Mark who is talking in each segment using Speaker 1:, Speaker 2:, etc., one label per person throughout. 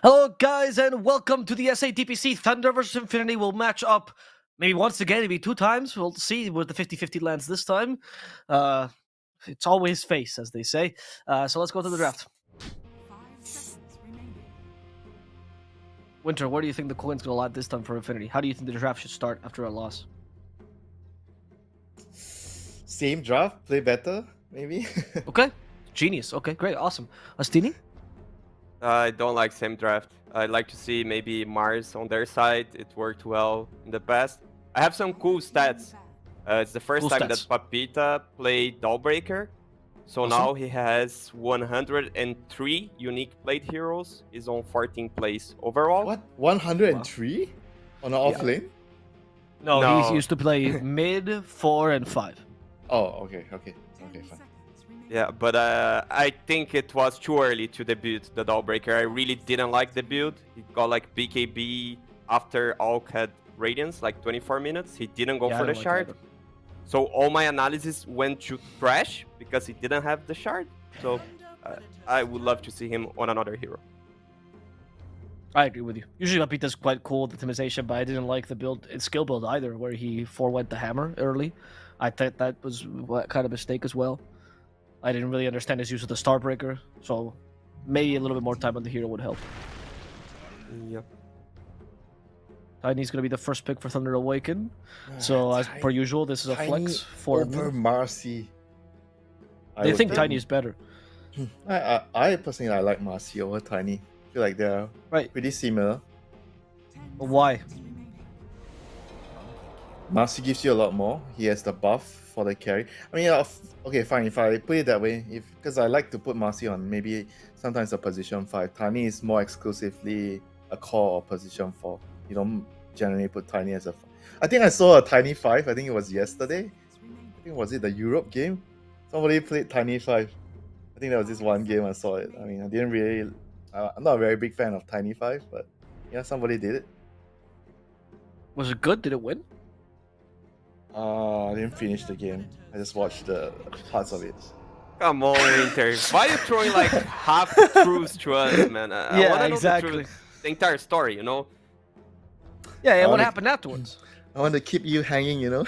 Speaker 1: Hello, guys, and welcome to the DPC. Thunder versus Infinity will match up maybe once again, maybe two times. We'll see where the 50-50 lands this time. It's always face, as they say. So let's go to the draft. Winter, where do you think the coin's going to land this time for Infinity? How do you think the draft should start after a loss?
Speaker 2: Same draft, play better, maybe.
Speaker 1: Okay, genius. Okay, great, awesome. Astini?
Speaker 3: I don't like same draft. I'd like to see maybe Mars on their side. It worked well in the past. I have some cool stats. It's the first
Speaker 1: Cool
Speaker 3: time
Speaker 1: stats.
Speaker 3: that Papita played Dollbreaker. So
Speaker 1: Awesome.
Speaker 3: now he has 103 unique played heroes. He's on 14th place overall.
Speaker 2: What? 103 on the off
Speaker 1: Yeah.
Speaker 2: lane?
Speaker 1: No,
Speaker 3: No.
Speaker 1: he used to play mid, 4, and 5.
Speaker 2: Oh, okay, fine.
Speaker 3: Yeah, but I think it was too early to debut the Dollbreaker. I really didn't like the build. He got like BKB after Alk had Radiance, like 24 minutes. He didn't go
Speaker 1: Yeah, I
Speaker 3: for the
Speaker 1: don't like
Speaker 3: shard.
Speaker 1: that.
Speaker 3: So all my analysis went to trash because he didn't have the shard. So I would love to see him on another hero.
Speaker 1: I agree with you. Usually Papita's quite cool with optimization, but I didn't like the build, skill build either, where he forewent the hammer early. I thought that was kind of a mistake as well. I didn't really understand his use of the Starbreaker, so maybe a little bit more time on the hero would help.
Speaker 3: Yeah.
Speaker 1: Tiny's going to be the first pick for Thunder Awaken. So as per usual, this is a flex for
Speaker 2: over Marcy.
Speaker 1: They think Tiny is better.
Speaker 2: I personally like Marcy over Tiny. I feel like they're
Speaker 1: Right.
Speaker 2: pretty similar.
Speaker 1: But why?
Speaker 2: Marcy gives you a lot more. He has the buff for the carry. I mean, okay, fine. If I put it that way, because I like to put Marcy on maybe sometimes a position 5. Tiny is more exclusively a core or position 4. You don't generally put Tiny as a. I think I saw a Tiny 5. I think it was yesterday. I think was it the Europe game? Somebody played Tiny 5. I think that was this one game I saw it. I mean, I didn't really. I'm not a very big fan of Tiny 5, but yeah, somebody did it.
Speaker 1: Was it good? Did it win?
Speaker 2: I didn't finish the game. I just watched the parts of it.
Speaker 3: Come on, Inter. Why are you throwing like half truths to us, man? I
Speaker 1: Yeah,
Speaker 3: wanna know
Speaker 1: exactly.
Speaker 3: the entire story, you know?
Speaker 1: Yeah, and what
Speaker 2: wanna-
Speaker 1: happened afterwards?
Speaker 2: I want to keep you hanging, you know.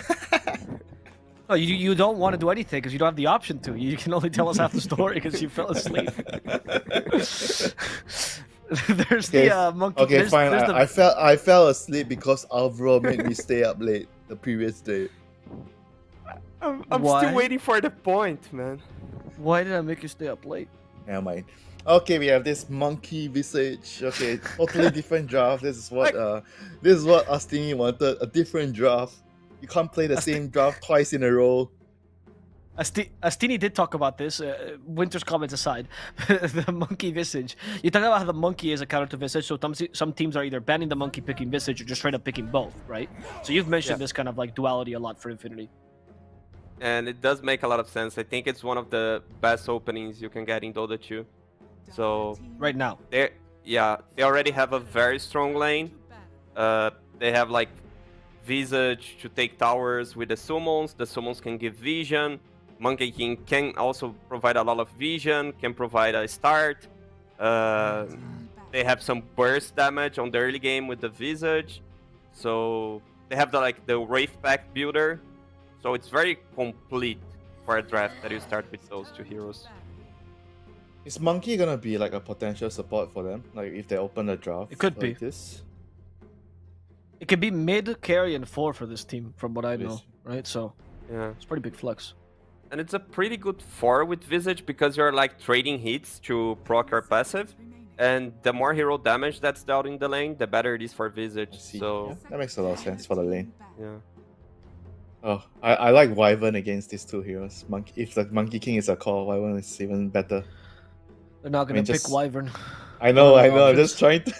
Speaker 1: Oh, you don't want to do anything because you don't have the option to. You can only tell us half the story because you fell asleep. There's the monkey.
Speaker 2: Okay,
Speaker 1: there's,
Speaker 2: fine.
Speaker 1: There's the...
Speaker 2: I fell asleep because Alvaro made me stay up late the previous day.
Speaker 3: I'm
Speaker 1: Why?
Speaker 3: still waiting for the point, man.
Speaker 1: Why did I make you stay up late?
Speaker 2: Never mind. Okay, we have this monkey visage. Okay, totally different draft. This is what Astini wanted. A different draft. You can't play the same draft twice in a row.
Speaker 1: Astini did talk about this. Winter's comments aside, the monkey visage. You talk about how the monkey is a counter to visage. So some teams are either banning the monkey picking visage or just straight up picking both, right? So you've mentioned this kind of like duality a lot for Infinity.
Speaker 3: And it does make a lot of sense. I think it's one of the best openings you can get in Dota 2. So
Speaker 1: Right now,
Speaker 3: they already have a very strong lane. They have like Visage to take towers with the summons. The summons can give vision. Monkey King can also provide a lot of vision, can provide a start. They have some burst damage on the early game with the Visage. So they have the Wraith Pack builder. So it's very complete for a draft that you start with those two heroes.
Speaker 2: Is Monkey gonna be like a potential support for them? Like if they open a draft?
Speaker 1: It could
Speaker 2: like
Speaker 1: be.
Speaker 2: This?
Speaker 1: it could be mid, carry, and 4 for this team, from what I know,
Speaker 2: Yes.
Speaker 1: right? So
Speaker 3: Yeah.
Speaker 1: it's a pretty big flex.
Speaker 3: And it's a pretty good 4 with Visage because you're like trading hits to proc your passive. And the more hero damage that's dealt in the lane, the better it is for
Speaker 2: I
Speaker 3: Visage.
Speaker 2: see.
Speaker 3: So,
Speaker 2: Yeah, that makes a lot of sense for the lane.
Speaker 3: yeah.
Speaker 2: Oh, I like Wyvern against these two heroes. If the Monkey King is a core, Wyvern is even better.
Speaker 1: They're not
Speaker 2: I
Speaker 1: going
Speaker 2: mean,
Speaker 1: to pick
Speaker 2: just-
Speaker 1: Wyvern.
Speaker 2: I know,
Speaker 1: What are
Speaker 2: I
Speaker 1: the
Speaker 2: know. I'm
Speaker 1: options?
Speaker 2: just trying to.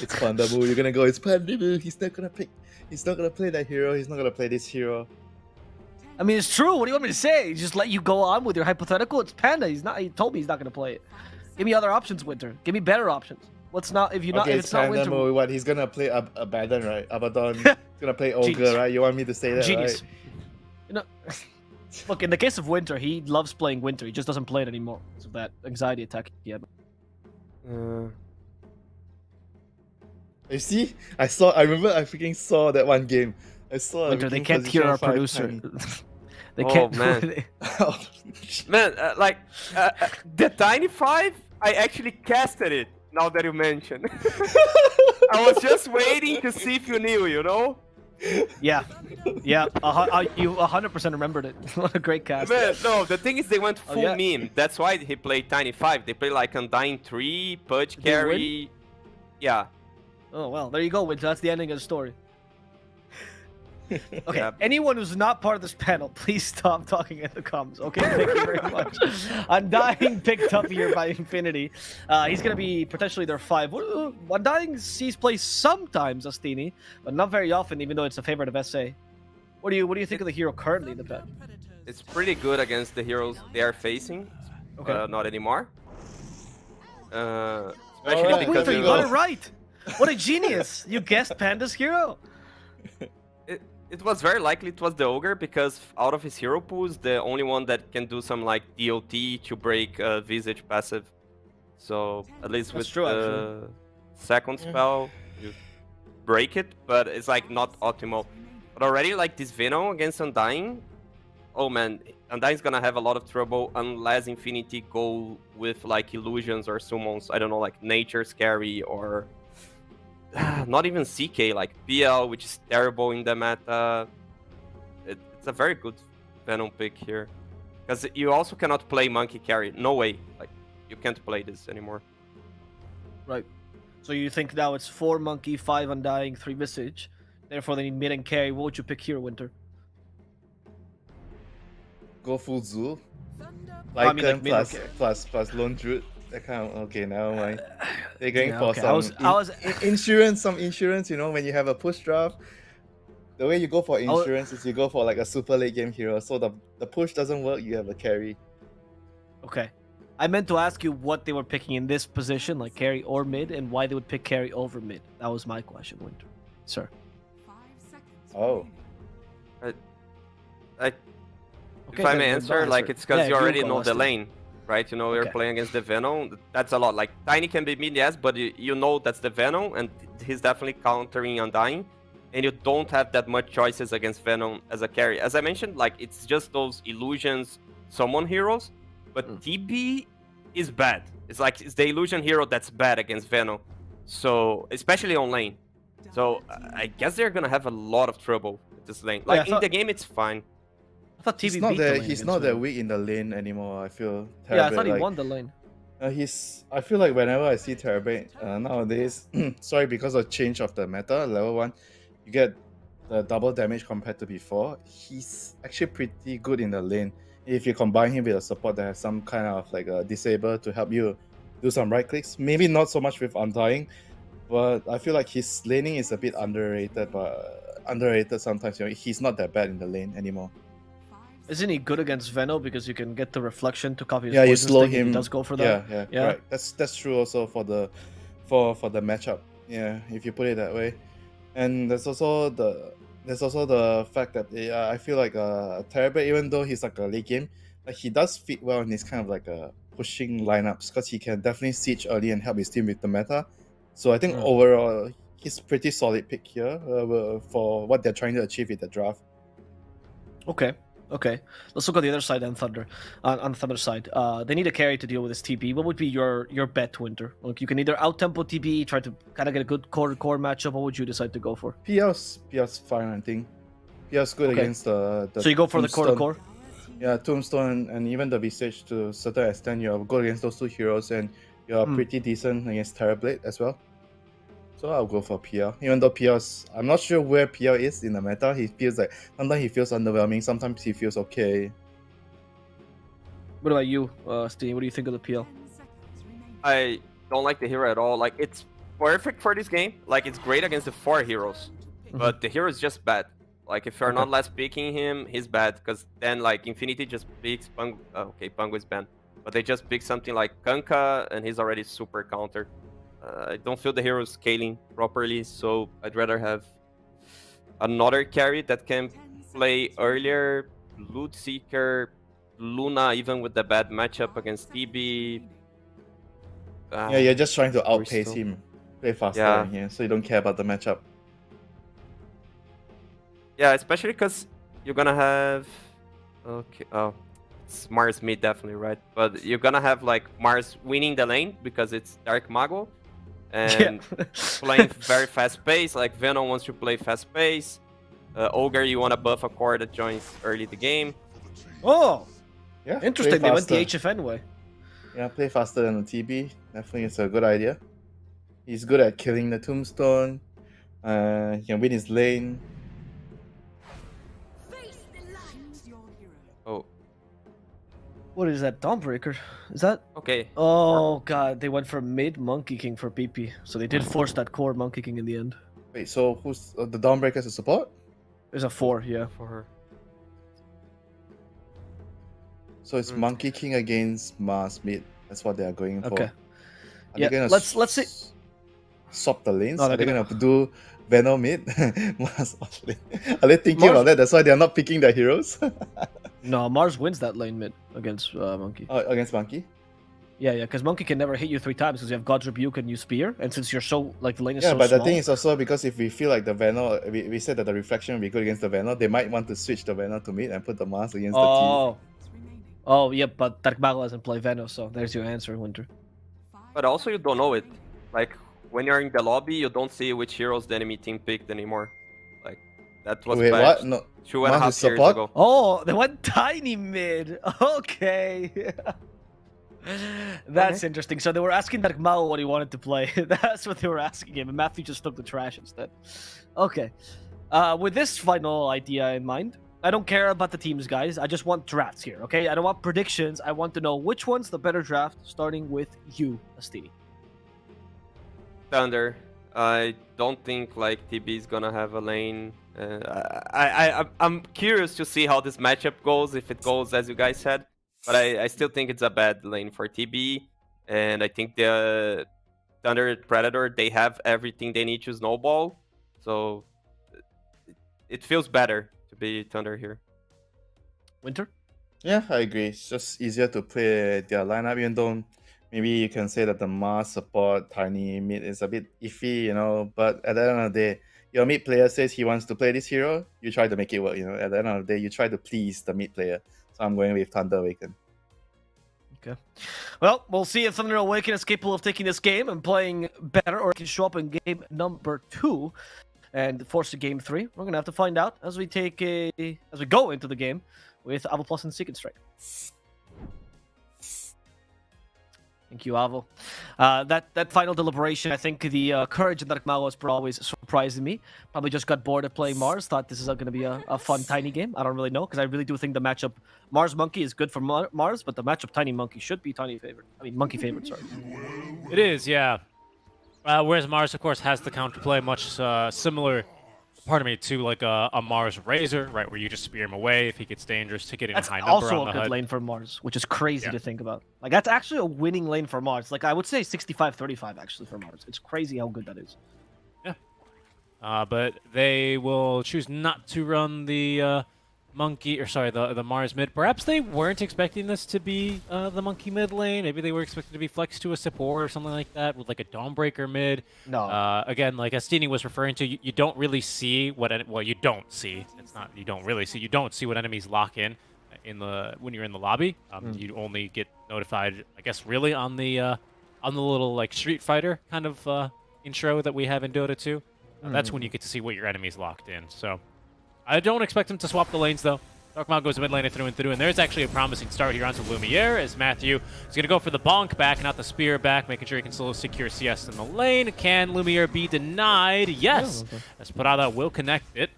Speaker 2: It's Pandamu. You're gonna go. It's Pandamu. He's not gonna pick. He's not gonna play that hero. He's not gonna play this hero.
Speaker 1: I mean, it's true. What do you want me to say? Just let you go on with your hypothetical? It's Panda. He told me he's not going to play it. Give me other options, Winter. Give me better options. What's not if you're not
Speaker 2: Okay,
Speaker 1: if
Speaker 2: it's
Speaker 1: it's not Winter?
Speaker 2: Pandamu. What? He's gonna play Abaddon, right? Abaddon. He's gonna play Ogre,
Speaker 1: Genius.
Speaker 2: right? You want me to say that,
Speaker 1: Genius.
Speaker 2: right?
Speaker 1: You know, look, in the case of Winter, he loves playing Winter. He just doesn't play it anymore because of that anxiety attack he had.
Speaker 2: You see, I remember I freaking saw that one game. I saw.
Speaker 1: Winter, they
Speaker 2: freaking
Speaker 1: can't hear
Speaker 2: position
Speaker 1: our
Speaker 2: 5
Speaker 1: producer.
Speaker 2: tiny.
Speaker 1: They
Speaker 3: Oh,
Speaker 1: can't.
Speaker 3: man. Man, the Tiny 5, I actually casted it, now that you mention. I was just waiting to see if you knew, you know?
Speaker 1: Yeah, yeah. You 100% remembered it. What a great cast.
Speaker 3: Man, no, the thing is they went
Speaker 1: Oh,
Speaker 3: full
Speaker 1: yeah.
Speaker 3: meme. That's why he played Tiny 5. They played like Undying 3, Pudge
Speaker 1: Did they win?
Speaker 3: Carry. Yeah.
Speaker 1: Oh well, there you go, Winter. That's the ending of the story. Okay,
Speaker 3: Yeah.
Speaker 1: anyone who's not part of this panel, please stop talking in the comments. Okay, thank you very much. Undying picked up here by Infinity. He's gonna be potentially their 5. Undying sees play sometimes Astini, but not very often, even though it's a favorite of SA. What do you think of the hero currently in the pet?
Speaker 3: It's pretty good against the heroes they are facing.
Speaker 1: Okay.
Speaker 3: Not anymore. Especially
Speaker 2: Alright,
Speaker 3: because
Speaker 1: Winter, you
Speaker 2: you
Speaker 1: got
Speaker 2: go.
Speaker 1: it right. What a genius! You guessed Panda's hero.
Speaker 3: it was very likely it was the Ogre, because out of his hero pools, the only one that can do some like DOT to break Visage passive. So at least
Speaker 1: That's
Speaker 3: with
Speaker 1: true,
Speaker 3: the second spell, you break it, but it's like not optimal. But already like this Venom against Undying, oh man, Undying's gonna have a lot of trouble unless Infinity go with like illusions or summons, I don't know, like Nature Scary or not even CK, like PL, which is terrible in the meta. It's a very good Venom pick here. Because you also cannot play Monkey Carry. No way. Like, you can't play this anymore.
Speaker 1: Right. So you think now it's 4 Monkey, 5 Undying, 3 Visage. Therefore, they need mid and carry. What would you pick here, Winter?
Speaker 2: Go full Zoo.
Speaker 1: I mean, like,
Speaker 2: Lycan
Speaker 1: mid,
Speaker 2: plus,
Speaker 1: okay.
Speaker 2: plus Lone Druid. That kind of, okay, never mind. They're going
Speaker 1: Yeah,
Speaker 2: for
Speaker 1: okay.
Speaker 2: some insurance, some insurance, you know, when you have a push draft. The way you go for insurance is you go for like a super late game hero. So the push doesn't work, you have a carry.
Speaker 1: Okay. I meant to ask you what they were picking in this position, like carry or mid, and why they would pick carry over mid. That was my question, Winter. Sir.
Speaker 2: Oh.
Speaker 3: If I may answer, like, it's because you already know the lane, right? You know, you're
Speaker 1: Okay.
Speaker 3: playing against the Venom. That's a lot. Like, Tiny can be mid, yes, but you know that's the Venom, and he's definitely countering Undying. And you don't have that much choices against Venom as a carry. As I mentioned, like, it's just those illusions, summon heroes. But TB is bad. It's like, it's the illusion hero that's bad against Venom. So, especially on lane. So, I guess they're gonna have a lot of trouble with this lane. Like,
Speaker 1: Yeah,
Speaker 3: in the game, it's fine.
Speaker 1: I thought TV
Speaker 2: He's not
Speaker 1: beat the
Speaker 2: that
Speaker 1: lane
Speaker 2: he's
Speaker 1: against
Speaker 2: not that
Speaker 1: Venom.
Speaker 2: weak in the lane anymore, I feel.
Speaker 1: Yeah, I thought he
Speaker 2: like,
Speaker 1: won the lane.
Speaker 2: I feel like whenever I see Terabate nowadays, sorry, because of change of the meta, level 1, you get the double damage compared to before. He's actually pretty good in the lane. If you combine him with a support that has some kind of like a disable to help you do some right clicks, maybe not so much with Undying, but I feel like his laning is a bit underrated, sometimes. You know, he's not that bad in the lane anymore.
Speaker 1: Isn't he good against Venom because you can get the reflection to copy his
Speaker 2: Yeah, you
Speaker 1: poison
Speaker 2: slow
Speaker 1: stick and
Speaker 2: him.
Speaker 1: He does go for that.
Speaker 2: Yeah,
Speaker 1: Yeah.
Speaker 2: right. That's true also for the matchup. Yeah, if you put it that way. And there's also the fact that I feel like Terabit, even though he's like a late game, like he does fit well in these kind of like pushing lineups because he can definitely siege early and help his team with the meta. So I think overall he's pretty solid pick here for what they're trying to achieve with the draft.
Speaker 1: Okay. Let's look on the other side then, Thunder. On the Thunder side, they need a carry to deal with this TP. What would be your bet, Winter? Like, you can either out-tempo TP, try to kind of get a good core matchup. What would you decide to go for?
Speaker 2: PL's fine, I think. PL's good
Speaker 1: Okay.
Speaker 2: against the
Speaker 1: So you go for the
Speaker 2: Tombstone.
Speaker 1: core?
Speaker 2: Yeah, Tombstone and even the Visage to a certain extent, you're good against those two heroes, and you're pretty decent against Terrorblade as well. So I'll go for PL. Even though PL's, I'm not sure where PL is in the meta. He feels like sometimes he feels underwhelming, sometimes he feels okay.
Speaker 1: What about you, Steve? What do you think of the PL?
Speaker 3: I don't like the hero at all. Like, it's perfect for this game. Like, it's great against the 4 heroes. But the hero is just bad. Like, if you're not last picking him, he's bad. Because then, like, Infinity just picks Pango. Okay, Pango is banned. But they just pick something like Kanka, and he's already super countered. I don't feel the hero is scaling properly, so I'd rather have another carry that can play earlier. Loot Seeker, Luna, even with the bad matchup against TB.
Speaker 2: Yeah, you're just trying to outpace
Speaker 3: Crystal.
Speaker 2: him, play faster
Speaker 3: Yeah.
Speaker 2: than here, so you don't care about the matchup.
Speaker 3: Yeah, especially because you're gonna have. Okay. Oh, it's Mars mid definitely, right? But you're gonna have like Mars winning the lane because it's Dark Mago, and playing very fast pace. Like Venom wants to play fast pace. Ogre, you want to buff a core that joins early the game.
Speaker 1: Oh,
Speaker 2: Yeah,
Speaker 1: interesting.
Speaker 2: play
Speaker 1: They went the
Speaker 2: faster.
Speaker 1: HFN way.
Speaker 2: Yeah, play faster than the TB. Definitely, it's a good idea. He's good at killing the tombstone. He can win his lane.
Speaker 3: Oh,
Speaker 1: What is that? Dawnbreaker? Is that?
Speaker 3: okay.
Speaker 1: Oh god, they went for mid Monkey King for PP, so they did force that core Monkey King in the end.
Speaker 2: Wait, so who's the Dawnbreaker's a support?
Speaker 1: There's a 4, yeah.
Speaker 3: For her.
Speaker 2: So it's Monkey King against Mars mid. That's what they are going for.
Speaker 1: Okay.
Speaker 2: Are
Speaker 1: Yeah,
Speaker 2: they gonna
Speaker 1: let's see.
Speaker 2: swap the lanes?
Speaker 1: No,
Speaker 2: Are they
Speaker 1: they're
Speaker 2: gonna do Venom mid? Mars off lane? Are they thinking about that? That's why they're not picking their heroes
Speaker 1: No, Mars wins that lane mid against Monkey.
Speaker 2: against Monkey.
Speaker 1: Yeah, because Monkey can never hit you 3 times because you have God's Rebuke and you Spear, and since you're so like the lane is
Speaker 2: Yeah,
Speaker 1: so
Speaker 2: but
Speaker 1: small.
Speaker 2: the thing is also because if we feel like the Venom, we said that the reflection will be good against the Venom, they might want to switch the Venom to mid and put the Mars against
Speaker 1: Oh, yeah, but Dark Mago doesn't play Venom, so there's your answer, Winter.
Speaker 3: But also you don't know it. Like when you're in the lobby, you don't see which heroes the enemy team picked anymore. Like that was
Speaker 2: Wait,
Speaker 3: patched
Speaker 2: what? No,
Speaker 3: 2.5
Speaker 2: Mars
Speaker 3: years
Speaker 2: is support?
Speaker 3: ago.
Speaker 1: Oh, they went tiny mid. Okay. That's interesting. So they were asking Dark Mago what he wanted to play. That's what they were asking him, and Matthew just took the trash instead. Okay. With this final idea in mind, I don't care about the teams, guys. I just want drafts here, okay? I don't want predictions. I want to know which one's the better draft, starting with you, Astini.
Speaker 3: Thunder. I don't think like TB is gonna have a lane. I'm curious to see how this matchup goes. If it goes as you guys said, but I still think it's a bad lane for TB, and I think the Thunder Predator, they have everything they need to snowball, so it feels better to be Thunder here.
Speaker 1: Winter?
Speaker 2: Yeah, I agree. It's just easier to play their lineup, even though maybe you can say that the Mars support tiny mid is a bit iffy, but at the end of the day, your mid player says he wants to play this hero, you try to make it work, At the end of the day, you try to please the mid player. So I'm going with Thunder Awaken.
Speaker 1: Okay. Well, we'll see if Thunder Awaken is capable of taking this game and playing better, or can show up in game number 2 and force a game 3. We're gonna have to find out as we go into the game with Epulze and SeekNStrike. Thank you, Avo. That final deliberation, I think the courage in Dark Mago was always surprising me. Probably just got bored of playing Mars, thought this is going to be a fun tiny game. I don't really know, because I really do think the matchup Mars Monkey is good for Mars, but the matchup Tiny Monkey should be Monkey favorite, sorry.
Speaker 4: It is, yeah. Whereas Mars, of course, has the counterplay much similar, to like a Mars Razor, right, where you just spear him away if he gets dangerous to get in a high number
Speaker 1: also
Speaker 4: on
Speaker 1: a
Speaker 4: the
Speaker 1: good
Speaker 4: HUD.
Speaker 1: lane for Mars, which is crazy to think about. Like, that's actually a winning lane for Mars. Like, I would say 65-35 actually for Mars. It's crazy how good that is.
Speaker 4: Yeah. But they will choose not to run the the Mars mid. Perhaps they weren't expecting this to be the Monkey mid lane. Maybe they were expecting to be flexed to a support or something like that with like a Dawnbreaker mid.
Speaker 1: No.
Speaker 4: Again, like Astini was referring to, you don't really see what you don't see. It's not you don't really see. You don't see what enemies lock in when you're in the lobby. You only get notified, I guess, really on the little like Street Fighter kind of intro that we have in Dota 2. That's when you get to see what your enemy's locked in. So I don't expect him to swap the lanes, though. Dark Mago goes mid lane through and through, and there's actually a promising start here onto Lumiere, as Matthew is going to go for the bonk back, not the spear back, making sure he can still secure CS in the lane. Can Lumiere be denied? Yes, as Parada will connect it.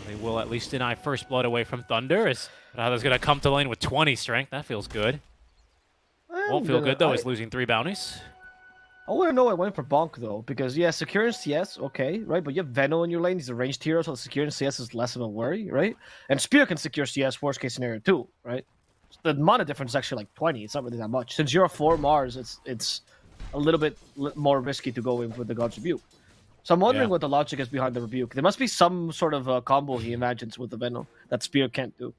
Speaker 4: They will at least deny first blood away from Thunder, as Parada's going to come to lane with 20 strength. That feels good. Won't feel good, though, is losing 3 bounties.
Speaker 1: I want to know I went for Bonk, though, because, yeah, secure in CS, okay, right? But you have Veno in your lane. He's a ranged hero, so secure in CS is less of a worry, right? And Spear can secure CS, worst case scenario, too, right? So the mana difference is actually like 20. It's not really that much. Since you're a 4 Mars, it's a little bit more risky to go in with the God's Rebuke. So I'm wondering what the logic is behind the Rebuke. There must be some sort of combo he imagines with the Veno that Spear can't do.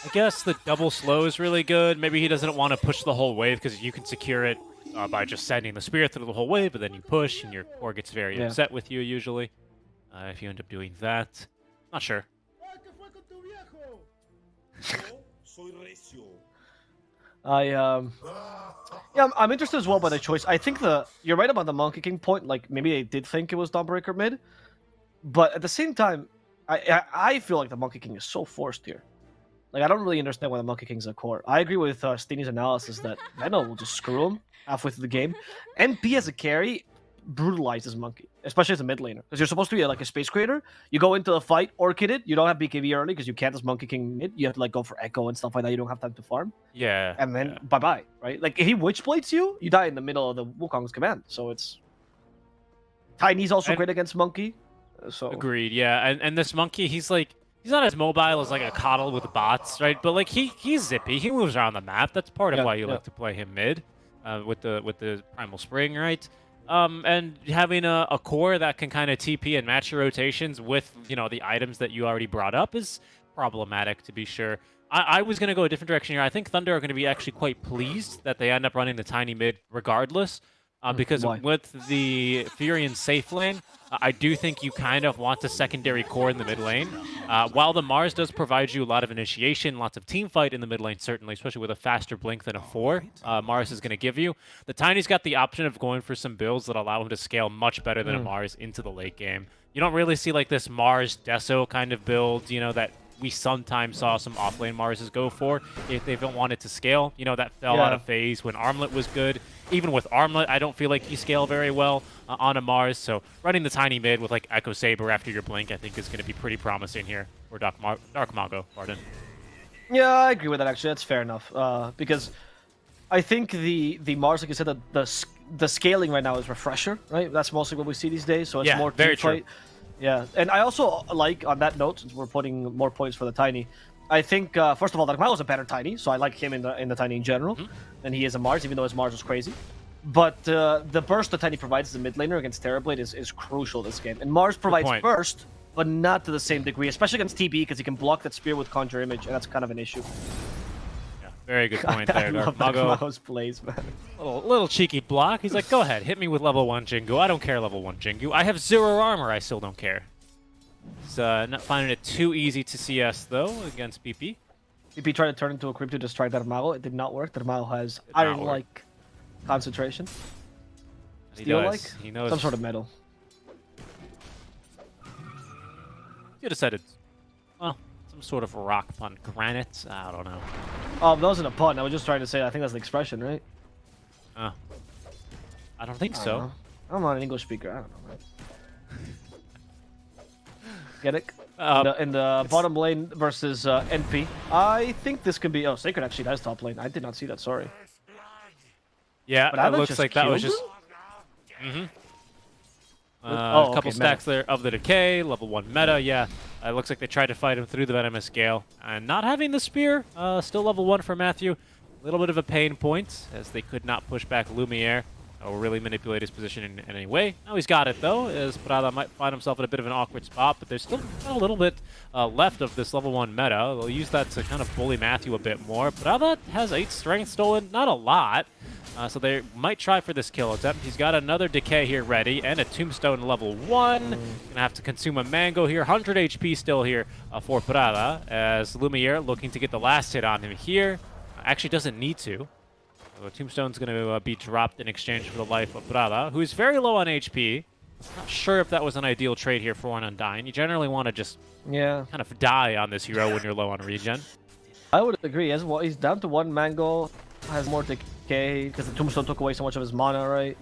Speaker 4: I guess the double slow is really good. Maybe he doesn't want to push the whole wave because you can secure it by just sending the spear through the whole wave, but then you push and your core gets very upset with you usually. If you end up doing that. Not sure.
Speaker 1: I'm interested as well by the choice. I think you're right about the Monkey King point. Like maybe they did think it was Dawnbreaker mid, but at the same time, I feel like the Monkey King is so forced here. Like I don't really understand why the Monkey King's a core. I agree with Steeny's analysis that Veno will just screw him halfway through the game. MP as a carry brutalizes Monkey, especially as a mid laner, because you're supposed to be like a space creator. You go into a fight, orchid it. You don't have BKB early because you can't as Monkey King mid. You have to like go for echo and stuff like that. You don't have time to farm.
Speaker 4: Yeah.
Speaker 1: And then bye bye, right? Like if he witchblades you, you die in the middle of the Wukong's command. So it's Tiny's also great against Monkey. So
Speaker 4: agreed. Yeah, and this Monkey, he's not as mobile as like a Coddle with bots, right? But like he's zippy. He moves around the map. That's part of why you like to play him mid, with the Primal Spring, right? And having a core that can kind of TP and match your rotations with, the items that you already brought up is problematic, to be sure. I was going to go a different direction here. I think Thunder are going to be actually quite pleased that they end up running the Tiny mid regardless, because with the Furion safe lane, I do think you kind of want a secondary core in the mid lane. While the Mars does provide you a lot of initiation, lots of team fight in the mid lane, certainly, especially with a faster blink than a 4, Mars is going to give you. The Tiny's got the option of going for some builds that allow him to scale much better than a Mars into the late game. You don't really see like this Mars Deso kind of build, that we sometimes saw some offlane Marses go for if they don't want it to scale. That fell out of phase when Armlet was good. Even with Armlet, I don't feel like you scale very well on a Mars. So running the Tiny mid with like Echo Saber after your blink, I think is going to be pretty promising here for Dark Mago. Pardon.
Speaker 1: Yeah, I agree with that. Actually, that's fair enough. Because I think the Mars, like you said, the scaling right now is Refresher, right? That's mostly what we see these days. So it's more team fight. Yeah, and I also like, on that note, since we're putting more points for the Tiny, I think, first of all, Dark Mago's a better Tiny, so I like him in the Tiny in general, and he is a Mars, even though his Mars was crazy. But the burst the Tiny provides as a mid laner against Terrorblade is crucial this game. And Mars provides burst, but not to the same degree, especially against TB, because he can block that spear with Conjure Image, and that's kind of an issue.
Speaker 4: Yeah, very good point there, Dark
Speaker 1: Mago's plays, man.
Speaker 4: Little cheeky block. He's like, go ahead, hit me with level 1 Jingu. I don't care level 1 Jingu. I have 0 armor, I still don't care. He's not finding it too easy to CS, though, against BP.
Speaker 1: BP tried to turn into a creep to destroy Dark Mago. It did not work. Dark Mago has iron-like concentration. Steel-like?
Speaker 4: He knows.
Speaker 1: Some sort of metal.
Speaker 4: You decided, well, some sort of rock upon granite. I don't know.
Speaker 1: Oh, that wasn't a pun. I was just trying to say, I think that's the expression, right?
Speaker 4: I don't think so.
Speaker 1: I'm not an English speaker. I don't know, man. Get it? In the bottom lane versus NP. I think this can be... Oh, Sacred actually has top lane. I did not see that, sorry.
Speaker 4: Yeah, but it looks like that was just... a couple stacks there of the decay, level 1 meta, yeah. It looks like they tried to fight him through the Venomous Gale. And not having the spear, still level 1 for Matthew. A little bit of a pain point, as they could not push back Lumiere or really manipulate his position in any way. Now he's got it, though, as Prada might find himself in a bit of an awkward spot, but there's still a little bit left of this level 1 meta. They'll use that to kind of bully Matthew a bit more. Prada has 8 strength stolen, not a lot. So they might try for this kill attempt. He's got another Decay here ready, and a Tombstone level 1. Gonna have to consume a Mango here. 100 HP still here for Prada, as Lumiere looking to get the last hit on him here. Actually doesn't need to. Tombstone's going to be dropped in exchange for the life of Prada, who is very low on HP. Not sure if that was an ideal trade here for one Undying. You generally want to just kind of die on this hero when you're low on regen.
Speaker 1: I would agree. As well, he's down to 1 Mango, has more Decay, because the Tombstone took away so much of his mana, right?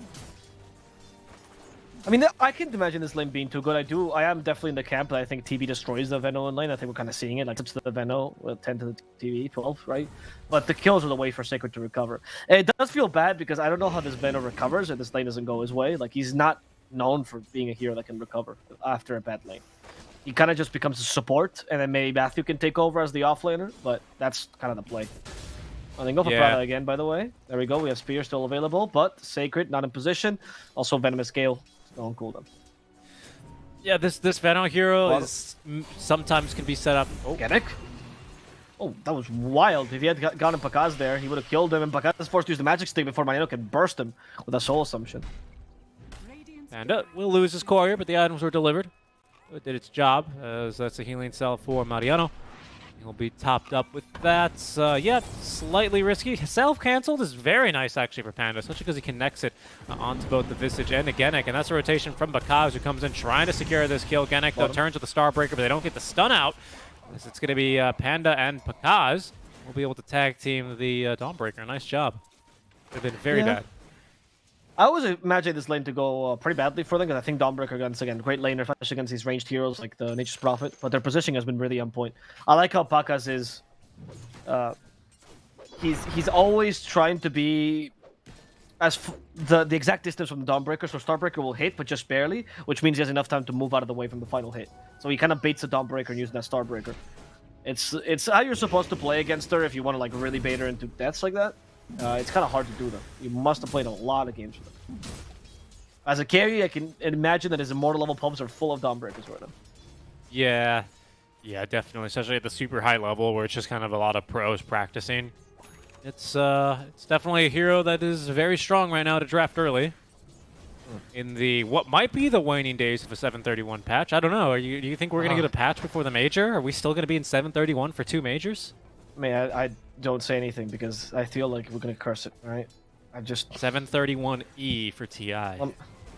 Speaker 1: I mean, I can't imagine this lane being too good. I am definitely in the camp that I think TB destroys the Veno in lane. I think we're kind of seeing it. Like, tips to the Veno with 10 to the TB, 12, right? But the kills are the way for Sacred to recover. And it does feel bad because I don't know how this Veno recovers if this lane doesn't go his way. Like, he's not known for being a hero that can recover after a bad lane. He kind of just becomes a support, and then maybe Matthew can take over as the offlaner, but that's kind of the play. I think go for Prada again, by the way. There we go. We have Spear still available, but Sacred not in position. Also, Venomous Gale. On cooldown. Yeah,
Speaker 4: this Veno hero is sometimes can be set up.
Speaker 1: Genic? Oh, that was wild. If he had gotten Pakaz there, he would have killed him, and Pakaz is forced to use the magic stick before Manino can burst him with a soul assumption.
Speaker 4: Panda will lose his core here, but the items were delivered. It did its job, as that's a healing cell for Mariano. He'll be topped up with that. Yeah, slightly risky. Self-cancelled is very nice, actually, for Panda, especially because he connects it onto both the Visage and the Genic, and that's a rotation from Pakaz, who comes in trying to secure this kill. Genic, though, turns with the Starbreaker, but they don't get the stun out. It's going to be Panda and Pakaz. We'll be able to tag team the Dawnbreaker. Nice job. Would have been very bad.
Speaker 1: I always imagine this lane to go pretty badly for them, because I think Dawnbreaker guns, again, great laner, especially against these ranged heroes like the Nature's Prophet, but their positioning has been really on point. I like how Pakaz is... he's always trying to be as the exact distance from the Dawnbreaker, so Starbreaker will hit, but just barely, which means he has enough time to move out of the way from the final hit. So he kind of baits the Dawnbreaker and using that Starbreaker. It's how you're supposed to play against her if you want to like really bait her into deaths like that. It's kind of hard to do though. You must have played a lot of games with them. As a carry, I can imagine that his immortal level pumps are full of Dawnbreakers right now.
Speaker 4: Yeah, definitely, especially at the super high level where it's just kind of a lot of pros practicing. It's definitely a hero that is very strong right now to draft early. In the what might be the waning days of a 731 patch. I don't know. Do you think we're gonna get a patch before the major? Are we still gonna be in 731 for 2 majors?
Speaker 1: I mean, I don't say anything because I feel like we're gonna curse it, right? I just
Speaker 4: 731E for TI.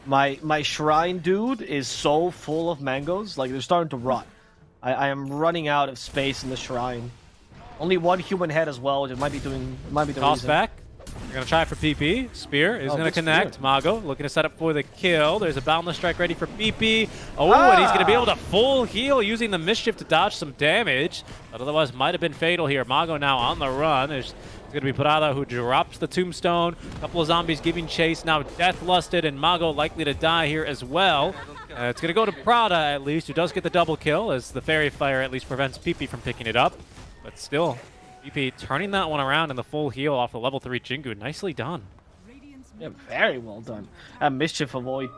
Speaker 1: My shrine dude is so full of mangoes, like they're starting to rot. I am running out of space in the shrine. Only one human head as well, which might be the
Speaker 4: Toss
Speaker 1: reason.
Speaker 4: back. We're gonna try for PP. Spear is gonna connect. Mago looking to set up for the kill. There's a Boundless Strike ready for PP. Oh, and he's gonna be able to full heal using the Mischief to dodge some damage. But otherwise might have been fatal here. Mago now on the run. There's gonna be Prada who drops the tombstone. A couple of zombies giving chase. Now Death Lusted and Mago likely to die here as well. It's gonna go to Prada at least, who does get the double kill as the Fairy Fire at least prevents PP from picking it up. But still, PP turning that one around in the full heal off the level 3 Jingu. Nicely done.
Speaker 1: Yeah, very well done. Mischief avoid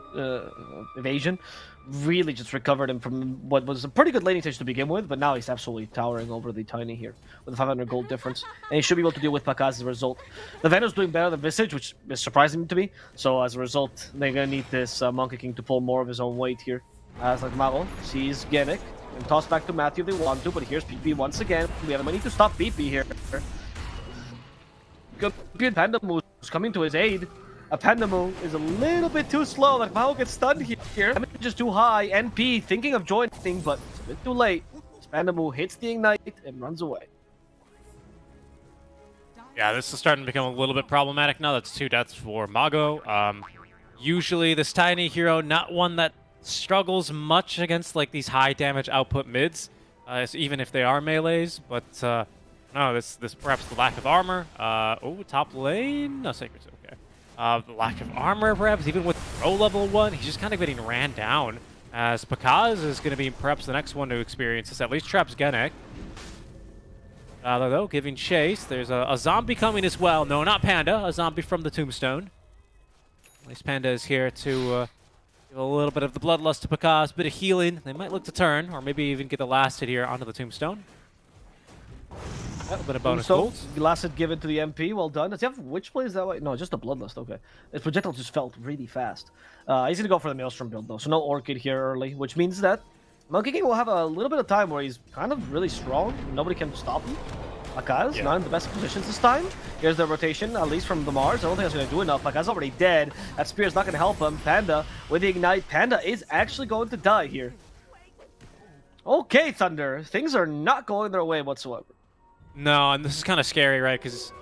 Speaker 1: evasion really just recovered him from what was a pretty good laning stage to begin with, but now he's absolutely towering over the Tiny here with a 500 gold difference, and he should be able to deal with Pakaz as a result. The Venom's doing better than Visage, which is surprising to me, so as a result, they're gonna need this Monkey King to pull more of his own weight here. As like Mago sees Genic, and toss back to Matthew if they want to, but here's PP once again. We have the money to stop PP here. Good Panda Moo is coming to his aid. A Panda Moo is a little bit too slow. Like Mago gets stunned here. Damage is too high. NP thinking of joining, but it's a bit too late. Panda Moo hits the ignite and runs away.
Speaker 4: Yeah, this is starting to become a little bit problematic now. That's 2 deaths for Mago. Usually this Tiny hero, not one that struggles much against like these high damage output mids, even if they are melees, but no, this perhaps the lack of armor. Oh, top lane, no, Sacred's okay. The lack of armor, perhaps even with pro level 1, he's just kind of getting ran down, as Pakaz is going to be perhaps the next one to experience this, at least traps Genic. Though, giving chase, there's a zombie coming as well. No, not Panda, a zombie from the tombstone. At least Panda is here to give a little bit of the bloodlust to Pakaz, bit of healing. They might look to turn, or maybe even get the last hit here onto the tombstone. A little bit of bonus gold.
Speaker 1: Last hit given to the MP, well done. Does he have Witch plays that way? No, just the bloodlust, okay. His projectile just felt really fast. He's gonna go for the Maelstrom build though, so no Orchid here early, which means that Monkey King will have a little bit of time where he's kind of really strong. Nobody can stop him. Pakaz, not in the best positions this time. Here's the rotation, at least from the Mars. I don't think that's going to do enough. Pakaz already dead. That Spear's not going to help him. Panda with the Ignite. Panda is actually going to die here. Okay, Thunder. Things are not going their way whatsoever.
Speaker 4: No, and this is kind of scary, right? Because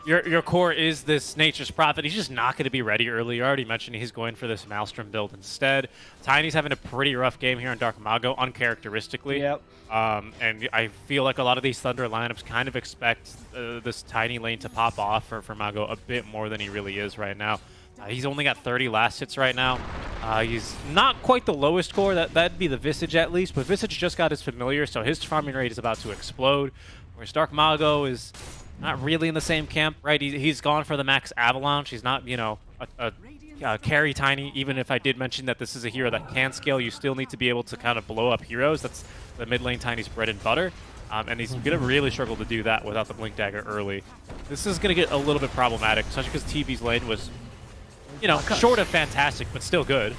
Speaker 4: your core is this Nature's Prophet. He's just not going to be ready early. You already mentioned he's going for this Maelstrom build instead. Tiny's having a pretty rough game here on Dark Mago, uncharacteristically.
Speaker 1: Yep.
Speaker 4: And I feel like a lot of these Thunder lineups kind of expect this Tiny lane to pop off for Mago a bit more than he really is right now. He's only got 30 last hits right now. He's not quite the lowest core. That'd be the Visage at least, but Visage just got his familiar, so his farming rate is about to explode. Whereas Dark Mago is not really in the same camp, right? He's gone for the max Avalanche. He's not, you know, a carry Tiny. Even if I did mention that this is a hero that can scale, you still need to be able to kind of blow up heroes. That's the mid lane Tiny's bread and butter. and he's gonna really struggle to do that without the Blink Dagger early. This is gonna get a little bit problematic, especially because TV's lane was, you know, short of fantastic, but still good.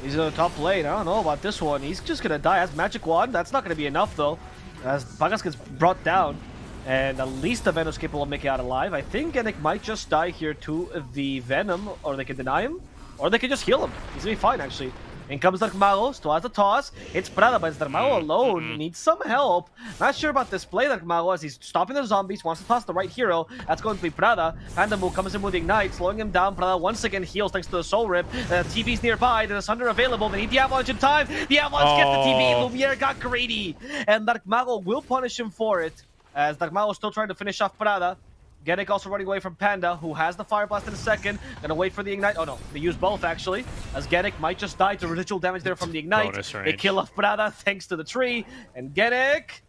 Speaker 1: He's in the top lane. I don't know about this one. He's just gonna die. That's Magic Wand. That's not gonna be enough though, as Pagas gets brought down. And at least the Venom's capable of making it out alive. I think Genic might just die here to the Venom, or they can deny him, or they can just heal him. He's gonna be fine, actually. In comes Dark Mago, still has the toss. It's Prada, but Dark Mago alone needs some help. Not sure about this play, Dark Mago, as he's stopping the zombies, wants to toss the right hero. That's going to be Prada. Pandamu comes in with the Ignite, slowing him down. Prada once again heals thanks to the Soul Rip. TV's nearby, there's Thunder available. They need the Avalanche in time. The Avalanche gets the TV. Lumiere got greedy, and Dark Mago will punish him for it, as Dark Mago is still trying to finish off Prada. Genic also running away from Panda, who has the Fire Blast in a second. Gonna wait for the Ignite. Oh no, they use both actually, as Genic might just die to residual damage there from the Ignite. They kill off Prada thanks to the tree. And Genic,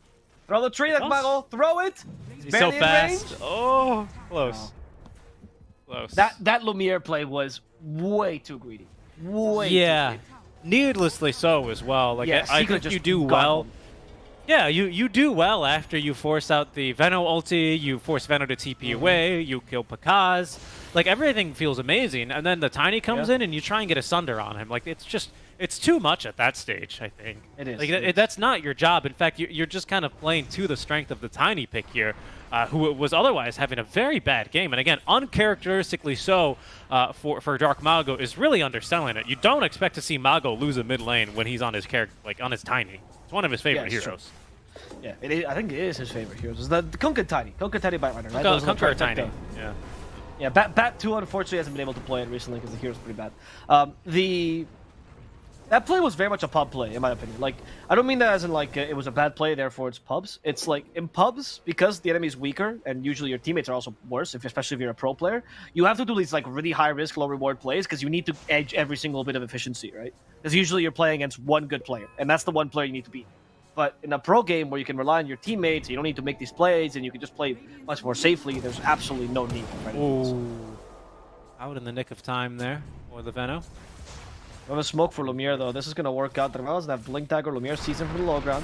Speaker 1: throw the tree, Dark Mago, throw it!
Speaker 4: He's so fast. Oh, close. Close.
Speaker 1: That Lumiere play was way too greedy. Way too greedy.
Speaker 4: Needlessly so as well. Like, I think you do well. Yeah, you do well after you force out the Veno ulti, you force Veno to TP away, you kill Pakaz. Like, everything feels amazing, and then the Tiny comes in and you try and get a Sunder on him. Like, it's too much at that stage, I think.
Speaker 1: It is.
Speaker 4: Like, that's not your job. In fact, you're just kind of playing to the strength of the Tiny pick here, who was otherwise having a very bad game. And again, uncharacteristically so for Dark Mago is really underselling it. You don't expect to see Mago lose a mid lane when he's on his character, like on his Tiny. One of his favorite heroes.
Speaker 1: True. Yeah, I think it is his favorite heroes. It's the Kunkka Tiny Bite Runner, right?
Speaker 4: Kunkka Tiny. Yeah.
Speaker 1: Yeah, Bat 2 unfortunately hasn't been able to play it recently because the hero's pretty bad. That play was very much a pub play, in my opinion. Like, I don't mean that as in like it was a bad play, therefore it's pubs. It's like in pubs, because the enemy's weaker and usually your teammates are also worse, especially if you're a pro player, you have to do these like really high risk, low reward plays because you need to edge every single bit of efficiency, right? Because usually you're playing against one good player, and that's the one player you need to beat. But in a pro game where you can rely on your teammates, you don't need to make these plays, and you can just play much more safely, there's absolutely no need.
Speaker 4: Out in the nick of time there for the Veno.
Speaker 1: We have a smoke for Lumiere, though. This is going to work out. Dark Mago doesn't have Blink Dagger. Lumiere sees him from the low ground.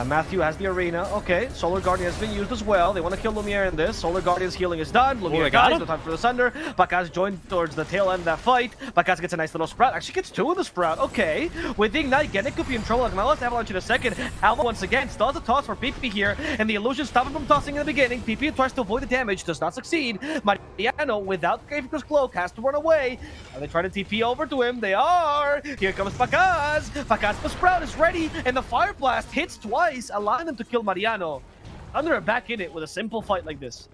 Speaker 1: Matthew has the arena. Okay, Solar Guardian has been used as well. They want to kill Lumiere in this. Solar Guardian's healing is done. Lumiere dies. No time for the Sunder. Pakaz joined towards the tail end of that fight. Pakaz gets a nice little Sprout. Actually gets 2 of the Sprout. Okay. With the Ignite, Genic could be in trouble. Now let's Avalanche in a second. Alma once again still has a toss for PP here. And the illusion stopped him from tossing in the beginning. PP tries to avoid the damage. Does not succeed. Mariano, without Gravekeeper's Cloak, has to run away. Are they trying to TP over to him? They are. Here comes Pakaz. Pakaz, the Sprout is ready. And the Fire Blast hits twice, allowing them to kill Mariano. Thunder are back in it with a simple fight like this.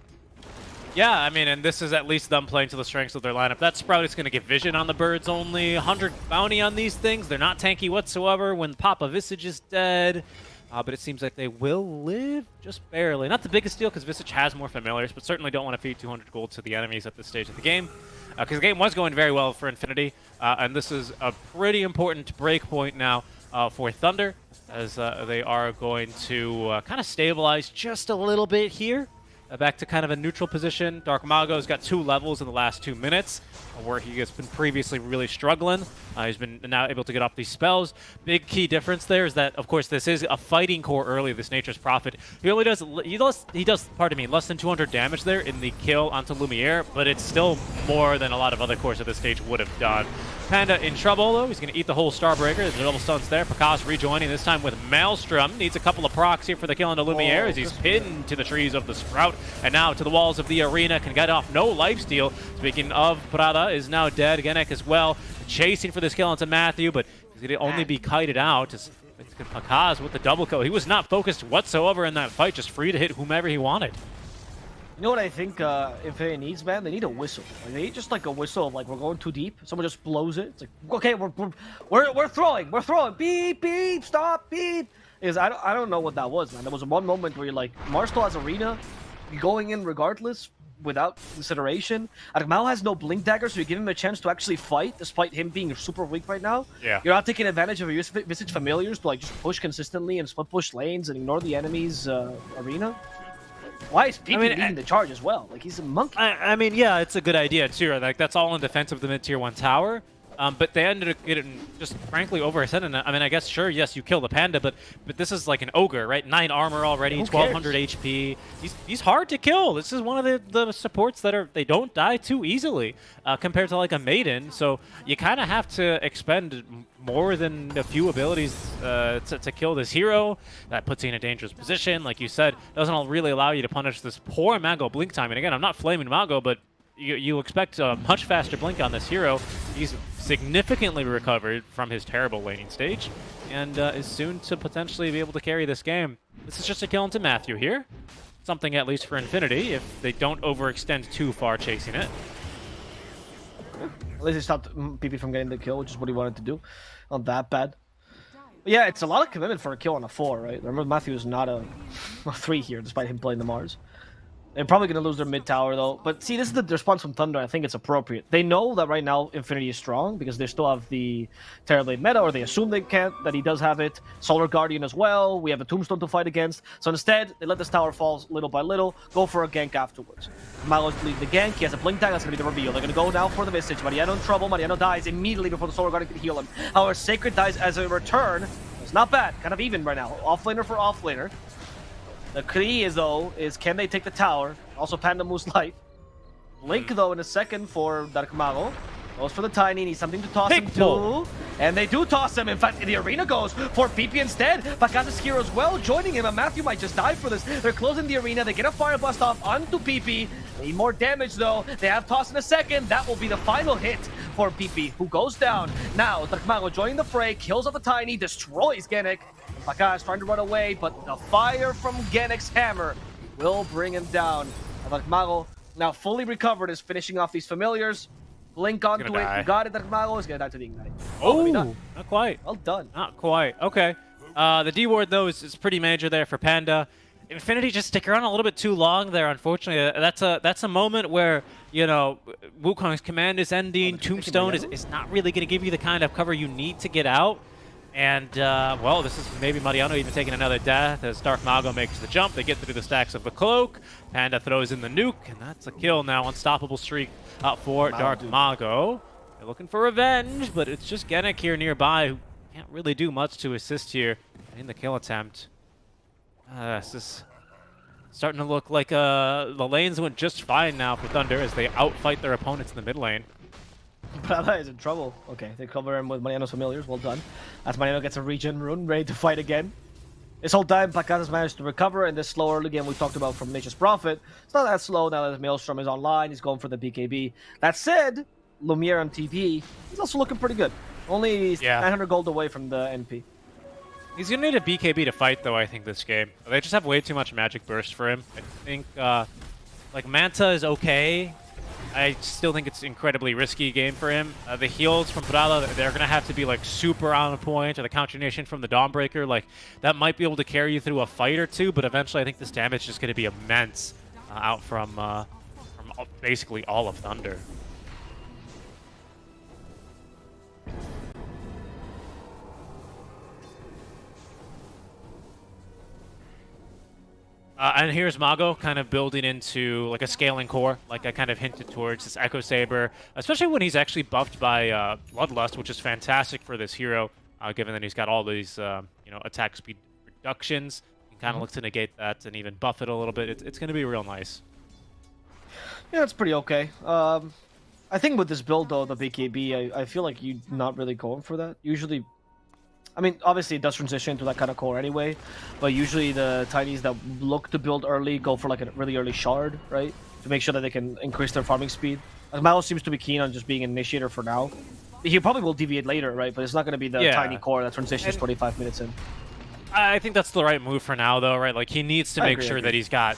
Speaker 4: Yeah, I mean, and this is at least them playing to the strengths of their lineup. That Sprout is going to get vision on the birds only. 100 bounty on these things. They're not tanky whatsoever when Papa Visage is dead. But it seems like they will live just barely. Not the biggest deal because Visage has more familiars, but certainly don't want to feed 200 gold to the enemies at this stage of the game. Because the game was going very well for Infinity. And this is a pretty important break point now for Thunder, as they are going to kind of stabilize just a little bit here. Back to kind of a neutral position. Dark Mago's got 2 levels in the last 2 minutes, where he has been previously really struggling. He's been now able to get off these spells. Big key difference there is that, of course, this is a fighting core early, this Nature's Prophet. He only does, pardon me, less than 200 damage there in the kill onto Lumiere, but it's still more than a lot of other cores at this stage would have done. Panda in trouble, though. He's going to eat the whole Starbreaker. There's double stuns there. Pakaz rejoining, this time with Maelstrom. Needs a couple of procs here for the kill onto Lumiere as he's pinned to the trees of the Sprout. And now to the walls of the arena. Can get off no lifesteal. Speaking of, Prada is now dead. Genic as well. Chasing for this kill onto Matthew, but he's going to only be kited out. As Pakaz with the double kill. He was not focused whatsoever in that fight. Just free to hit whomever he wanted.
Speaker 1: You know what I think Infinity needs, man? They need a whistle. Like, they need just like a whistle of like we're going too deep. Someone just blows it. It's like, okay, we're throwing. We're throwing. Beep, beep, stop, beep. Is I don't know what that was, man. There was one moment where you're like, Mars still has arena, going in regardless, without consideration. Argmal has no Blink Dagger, so you give him a chance to actually fight, despite him being super weak right now.
Speaker 4: Yeah.
Speaker 1: You're not taking advantage of your Visage familiars to like just push consistently and split push lanes and ignore the enemy's arena. Why is PP leading the charge as well? Like, he's a monkey.
Speaker 4: I mean, yeah, it's a good idea too. Like, that's all in defense of the mid-tier 1 tower. But they ended up getting just frankly overextended. I mean, I guess sure, yes, you kill the panda, but this is like an ogre, right? 9 armor already, 1200 HP. He's hard to kill. This is one of the supports that they don't die too easily compared to like a maiden. So you kind of have to expend more than a few abilities to kill this hero. That puts you in a dangerous position. Like you said, doesn't really allow you to punish this poor Mago blink time. And again, I'm not flaming Mago, but you expect a much faster blink on this hero. He's significantly recovered from his terrible laning stage and is soon to potentially be able to carry this game. This is just a kill into Matthew here. Something at least for Infinity if they don't overextend too far chasing it.
Speaker 1: At least he stopped PP from getting the kill, which is what he wanted to do. Not that bad. But yeah, it's a lot of commitment for a kill on a 4, right? Remember, Matthew is not a 3 here, despite him playing the Mars. They're probably going to lose their mid tower, though. But see, this is the response from Thunder. I think it's appropriate. They know that right now Infinity is strong because they still have the Terrorblade meta, or they assume they can't, that he does have it. Solar Guardian as well. We have a Tombstone to fight against. So instead, they let this tower fall little by little, go for a gank afterwards. Malo's leading the gank. He has a blink tag. That's going to be the reveal. They're going to go now for the Visage. Mariano in trouble. Mariano dies immediately before the Solar Guardian can heal him. However, Sacred dies as a return. It's not bad. Kind of even right now. Offlaner for offlaner. The key is, though, can they take the tower? Also, Panda moves life. Blink, though, in a second for Dark Mago. Goes for the Tiny, needs something to toss him to. And they do toss him. In fact, the arena goes for PP instead. Bakaza's hero as well, joining him. And Matthew might just die for this. They're closing the arena. They get a Fire Blast off onto PP. Need more damage, though. They have toss in a second. That will be the final hit for PP, who goes down. Now, Dark Mago joining the fray, kills off the Tiny, destroys Genic. Baka is trying to run away, but the fire from Genic's hammer will bring him down. Dark Mago, now fully recovered, is finishing off these familiars. Blink onto it. You got it, Dark Mago is going to die to the Ignite.
Speaker 4: Oh, not quite.
Speaker 1: Well done.
Speaker 4: Not quite. Okay. The D ward, though, is pretty major there for Panda. Infinity just stick around a little bit too long there, unfortunately. That's a moment where, you know, Wukong's command is ending. Tombstone is not really going to give you the kind of cover you need to get out. And, well, this is maybe Mariano even taking another death as Dark Mago makes the jump. They get through the stacks of the cloak. Panda throws in the nuke, and that's a kill now. Unstoppable streak for Dark Mago. They're looking for revenge, but it's just Genic here nearby who can't really do much to assist here in the kill attempt. This is starting to look like the lanes went just fine now for Thunder as they outfight their opponents in the mid lane.
Speaker 1: Prada is in trouble. Okay, they cover him with Mariano's familiars. Well done. As Mariano gets a regen rune, ready to fight again. This whole time, Pakaza's managed to recover in this slow early game we talked about from Nature's Prophet. It's not that slow now that Maelstrom is online. He's going for the BKB. That said, Lumiere on TP, he's also looking pretty good. Only 900 gold away from the NP.
Speaker 4: He's going to need a BKB to fight, though, I think, this game. They just have way too much magic burst for him. I think, like, Manta is okay. I still think it's an incredibly risky game for him. The heals from Prada, they're going to have to be like super on point, or the counter-nation from the Dawnbreaker, like that might be able to carry you through a fight or two, but eventually I think this damage is just going to be immense out from basically all of Thunder. And here's Mago kind of building into like a scaling core, like I kind of hinted towards this Echo Saber, especially when he's actually buffed by Bloodlust, which is fantastic for this hero, given that he's got all these you know, attack speed reductions. You can kind of look to negate that and even buff it a little bit. It's going to be real nice.
Speaker 1: Yeah, it's pretty okay. I think with this build, though, the BKB, I feel like you're not really going for that. Usually, I mean, obviously it does transition into that kind of core anyway, but usually the Tinies that look to build early go for like a really early shard, right? To make sure that they can increase their farming speed. Mao seems to be keen on just being an initiator for now. He probably will deviate later, right? But it's not going to be the tiny core that transitions 25 minutes in.
Speaker 4: I think that's the right move for now, though, right? Like, he needs to make sure that he's got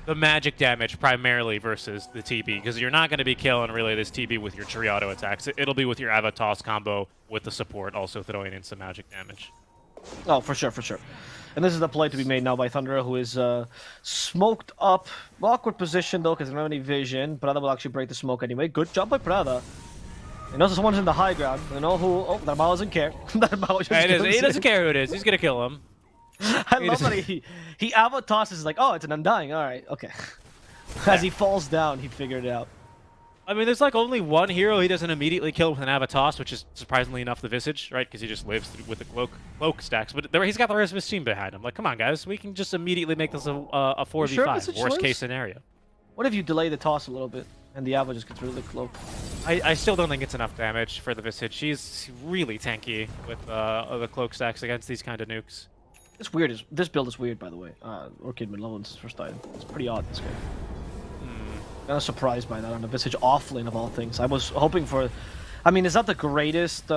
Speaker 4: the magic damage primarily versus the TB, because you're not going to be killing really this TB with your Triado attacks. It'll be with your Avatos combo with the support also throwing in some magic damage.
Speaker 1: Oh, for sure, for sure. And this is the play to be made now by Thunder, who is smoked up. Awkward position, though, because they don't have any vision. Prada will actually break the smoke anyway. Good job by Prada. He knows someone's in the high ground. They know who... Oh, Darmao doesn't care.
Speaker 4: He doesn't care who it is. He's going to kill him.
Speaker 1: I love that he Avatos is like, oh, it's an Undying. All right, okay. As he falls down, he figured it out.
Speaker 4: I mean, there's like only one hero he doesn't immediately kill with an Avatos, which is surprisingly enough the Visage, right? Because he just lives with the cloak stacks. But he's got the rest of his team behind him. Like, come on, guys, we can just immediately make this a 4v5,
Speaker 1: Visage
Speaker 4: worst
Speaker 1: lives?
Speaker 4: case scenario.
Speaker 1: What if you delay the toss a little bit and the Ava just gets rid of the cloak?
Speaker 4: I still don't think it's enough damage for the Visage. She's really tanky with the cloak stacks against these kind of nukes.
Speaker 1: It's weird. This build is weird, by the way. Orchid mid-level is his first item. It's pretty odd, this guy. I was surprised by that on the Visage offlane of all things. I was hoping for... I mean, it's not the greatest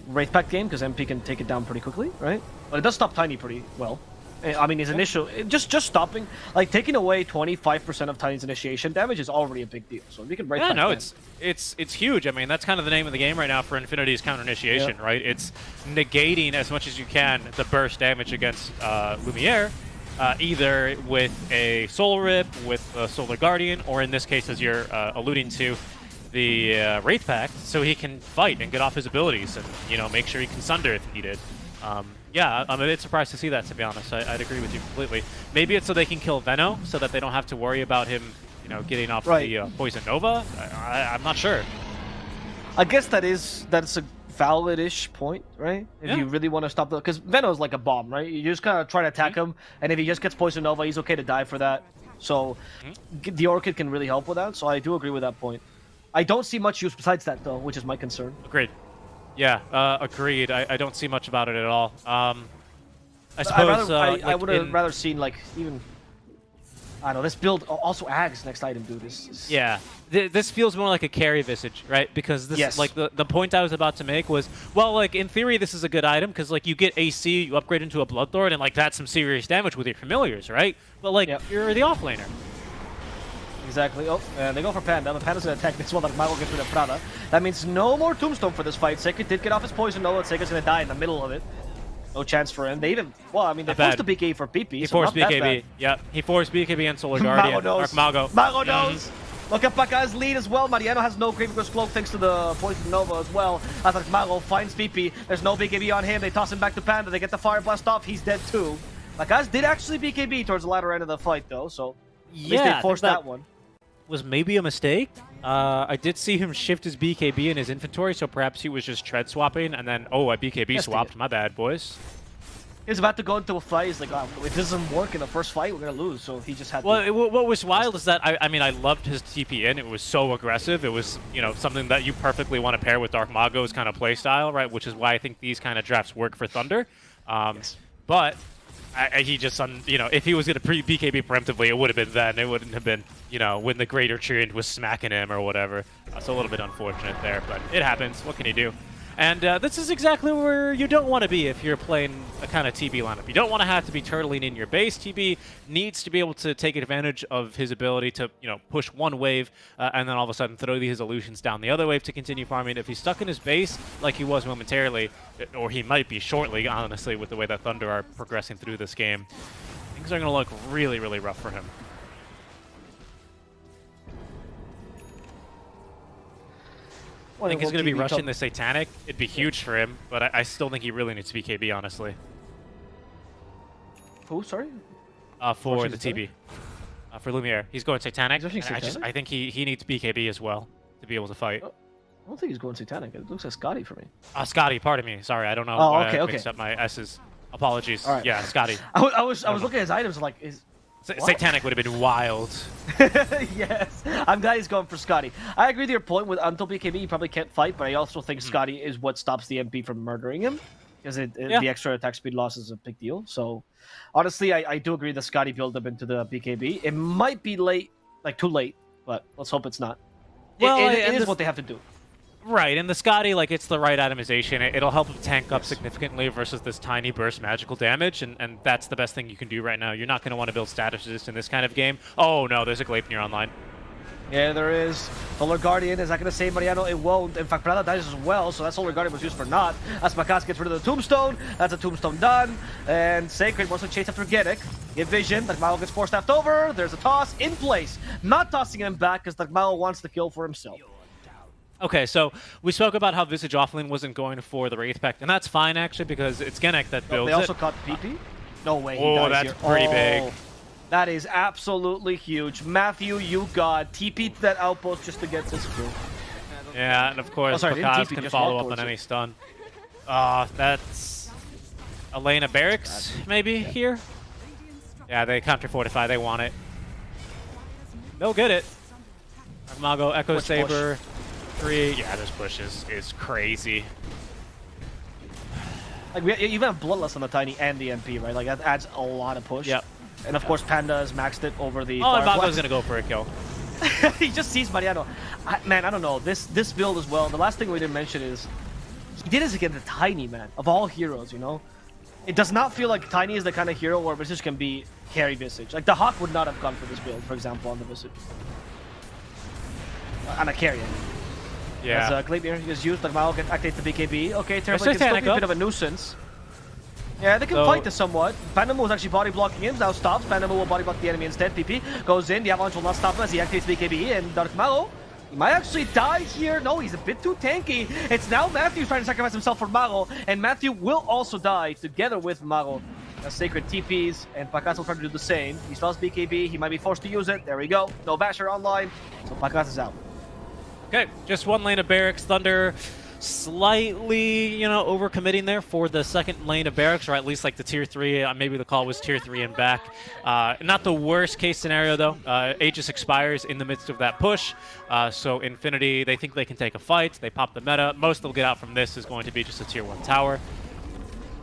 Speaker 1: Wraith Pact game, because MP can take it down pretty quickly, right? But it does stop Tiny pretty well. I mean, his initial... Just stopping... Like, taking away 25% of Tiny's initiation damage is already a big deal. So if you can Wraith Pact...
Speaker 4: Yeah, no, it's huge. I mean, that's kind of the name of the game right now for Infinity's counter-initiation, right? It's negating as much as you can the burst damage against Lumiere, either with a Soul Rip, with a Solar Guardian, or in this case, as you're alluding to, the Wraith Pact, so he can fight and get off his abilities and, you know, make sure he can Sunder if needed. Yeah, I'm a bit surprised to see that, to be honest. I'd agree with you completely. Maybe it's so they can kill Veno, so that they don't have to worry about him, you know, getting off the Poison Nova. I'm not sure.
Speaker 1: I guess that's a valid-ish point, right? If you really want to stop the... Because Veno's like a bomb, right? You just kind of try to attack him, and if he just gets Poison Nova, he's okay to die for that. So the Orchid can really help with that, so I do agree with that point. I don't see much use besides that, though, which is my concern.
Speaker 4: Agreed. Yeah, agreed. I don't see much about it at all. I suppose...
Speaker 1: I would have rather seen, like, even... I don't know, this build... Also, Ag's next item, dude, is...
Speaker 4: Yeah. This feels more like a carry Visage, right? Because this, like, the point I was about to make was, well, like, in theory, this is a good item, because, like, you get AC, you upgrade into a Bloodthorn, and, like, that's some serious damage with your familiars, right? But, like, you're the offlaner.
Speaker 1: Exactly. Oh, and they go for Panda, but Panda's gonna attack this one, like Mago gets rid of Prada. That means no more Tombstone for this fight. Sacred did get off his Poison Nova, Sacred's gonna die in the middle of it. No chance for him. They even... Well, I mean, they forced the BKB for PP,
Speaker 4: He
Speaker 1: so
Speaker 4: forced
Speaker 1: not
Speaker 4: BKB. Yep. He forced BKB and Solar Guardian.
Speaker 1: Mago knows. Look at Baka's lead as well. Mariano has no Gravedigger's Cloak thanks to the Poison Nova as well. As like Mago finds PP. There's no BKB on him. They toss him back to Panda. They get the Fire Blast off. He's dead too. Baka's did actually BKB towards the latter end of the fight though, so at least they forced that one.
Speaker 4: Was maybe a mistake. I did see him shift his BKB in his inventory, so perhaps he was just tread swapping, and then, oh, I BKB swapped. My bad, boys.
Speaker 1: He was about to go into a fight. He's like, oh, if this doesn't work in the first fight, we're going to lose. So he just had to...
Speaker 4: Well, what was wild is that, I mean, I loved his TP in. It was so aggressive. It was, you know, something that you perfectly want to pair with Dark Mago's kind of play style, right? Which is why I think these kind of drafts work for Thunder. But... he just, you know, if he was going to BKB preemptively, it would have been then. It wouldn't have been, you know, when the Greater Treant was smacking him or whatever. So a little bit unfortunate there, but it happens. What can you do? And this is exactly where you don't want to be if you're playing a kind of TB lineup. You don't want to have to be turtling in your base. TB needs to be able to take advantage of his ability to, you know, push one wave and then all of a sudden throw these illusions down the other wave to continue farming. If he's stuck in his base like he was momentarily, or he might be shortly, honestly, with the way that Thunder are progressing through this game, things are going to look really, really rough for him. I think he's going to be rushing the Satanic. It'd be huge for him, but I still think he really needs BKB, honestly.
Speaker 1: Who, sorry?
Speaker 4: For the TB. For Lumiere. He's going Satanic.
Speaker 1: Satanic?
Speaker 4: I think he needs BKB as well to be able to fight.
Speaker 1: I don't think he's going Satanic. It looks like Scotty for me.
Speaker 4: Scotty, pardon me. Sorry, I don't know.
Speaker 1: Oh, okay,
Speaker 4: I mixed up my S's. Apologies.
Speaker 1: All right.
Speaker 4: Yeah, Scotty.
Speaker 1: I was looking at his items like,
Speaker 4: Satanic would have been wild.
Speaker 1: Yes, I'm glad he's going for Scotty. I agree with your point. With until BKB, you probably can't fight, but I also think Scotty is what stops the MP from murdering him, because the extra attack speed loss is a big deal. So, honestly, I do agree that Scotty build up into the BKB. It might be late, like too late, but let's hope it's not. Well, it is what they have to do.
Speaker 4: Right, and the Scotty, like, it's the right itemization. It'll help him tank up significantly versus this tiny burst magical damage, and that's the best thing you can do right now. You're not going to want to build status resist in this kind of game. Oh, no, there's a Gleipnir online.
Speaker 1: Yeah, there is. Solar Guardian, is that going to save Mariano? It won't. In fact, Prada dies as well, so that Solar Guardian was used for naught. As Makas gets rid of the Tombstone, that's a Tombstone done. And Sacred wants to chase after Genic. Get vision, Dagmao gets force-staffed over. There's a toss in place. Not tossing him back, because Dagmao wants the kill for himself.
Speaker 4: Okay, so we spoke about how Visage Offlane wasn't going for the Wraith Pact, and that's fine, actually, because it's Genic that builds
Speaker 1: They also caught PP? No way, he dies
Speaker 4: that's
Speaker 1: here.
Speaker 4: pretty big.
Speaker 1: That is absolutely huge. Matthew, you got TP to that outpost just to get this kill.
Speaker 4: Yeah, and of course,
Speaker 1: sorry, didn't
Speaker 4: Pakaz
Speaker 1: TP,
Speaker 4: can
Speaker 1: just
Speaker 4: follow
Speaker 1: walked
Speaker 4: up on
Speaker 1: towards
Speaker 4: any
Speaker 1: it.
Speaker 4: stun. That's Elena Barracks, maybe, here? Yeah, they counter-fortify, they want it. They'll get it. Mago, Echo
Speaker 1: Push,
Speaker 4: Saber, 3. Yeah, this push is crazy.
Speaker 1: Like, you even have Bloodlust on the Tiny and the MP, right? Like, that adds a lot of push.
Speaker 4: Yep.
Speaker 1: And of course, Panda has maxed it over the.
Speaker 4: Oh, and
Speaker 1: Fire
Speaker 4: Mago's
Speaker 1: Blast.
Speaker 4: gonna go for a kill.
Speaker 1: He just sees Mariano. Man, I don't know. This build as well. The last thing we didn't mention is he did this against the Tiny, man. Of all heroes, you know? It does not feel like Tiny is the kind of hero where Visage can be carry Visage. Like, the Hawk would not have gone for this build, for example, on the Visage. On a carry, I mean.
Speaker 4: Yeah.
Speaker 1: As Gleipnir is used, like Mao can activate the BKB. Okay, Terrorblade
Speaker 4: Let's
Speaker 1: can
Speaker 4: just
Speaker 1: still be
Speaker 4: tank
Speaker 1: a
Speaker 4: up.
Speaker 1: bit of a nuisance. Yeah, they can
Speaker 4: So-
Speaker 1: fight this somewhat. Pandamu was actually body blocking him, now stops. Pandamu will body block the enemy instead. PP goes in, the Avalanche will not stop him as he activates BKB, and Dark Malo, he might actually die here. No, he's a bit too tanky. It's now Matthew trying to sacrifice himself for Mago, and Matthew will also die together with Mago. Sacred TPs, and Pakaz will try to do the same. He still has BKB, he might be forced to use it. There we go. No Basher online, so Pakaz is out.
Speaker 4: Okay, just one lane of Barracks. Thunder slightly, overcommitting there for the second lane of Barracks, or at least like the tier 3. Maybe the call was tier 3 and back. Not the worst case scenario, though. Aegis expires in the midst of that push. So Infinity, they think they can take a fight. They pop the meta. Most they'll get out from this is going to be just a tier 1 tower.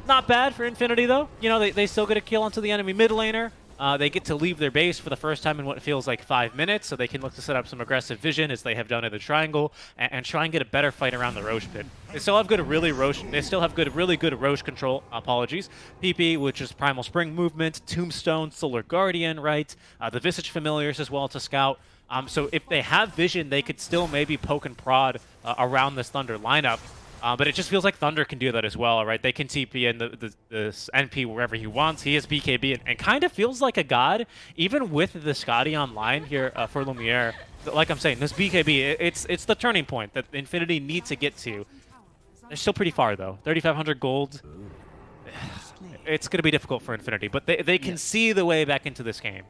Speaker 4: Not bad for Infinity, though. They still get a kill onto the enemy mid laner. They get to leave their base for the first time in what feels like 5 minutes, so they can look to set up some aggressive vision as they have done in the triangle and try and get a better fight around the Roche pit. They still have really good Roche control. Apologies. PP, which is Primal Spring movement, Tombstone, Solar Guardian, right? The Visage Familiars as well to scout. So if they have vision, they could still maybe poke and prod around this Thunder lineup. But it just feels like Thunder can do that as well, right? They can TP in the NP wherever he wants. He has BKB and kind of feels like a god, even with the Scotty online here for Lumiere. Like I'm saying, this BKB, it's the turning point that Infinity need to get to. They're still pretty far, though. 3,500 gold. It's going to be difficult for Infinity, but they can see the way back into this game.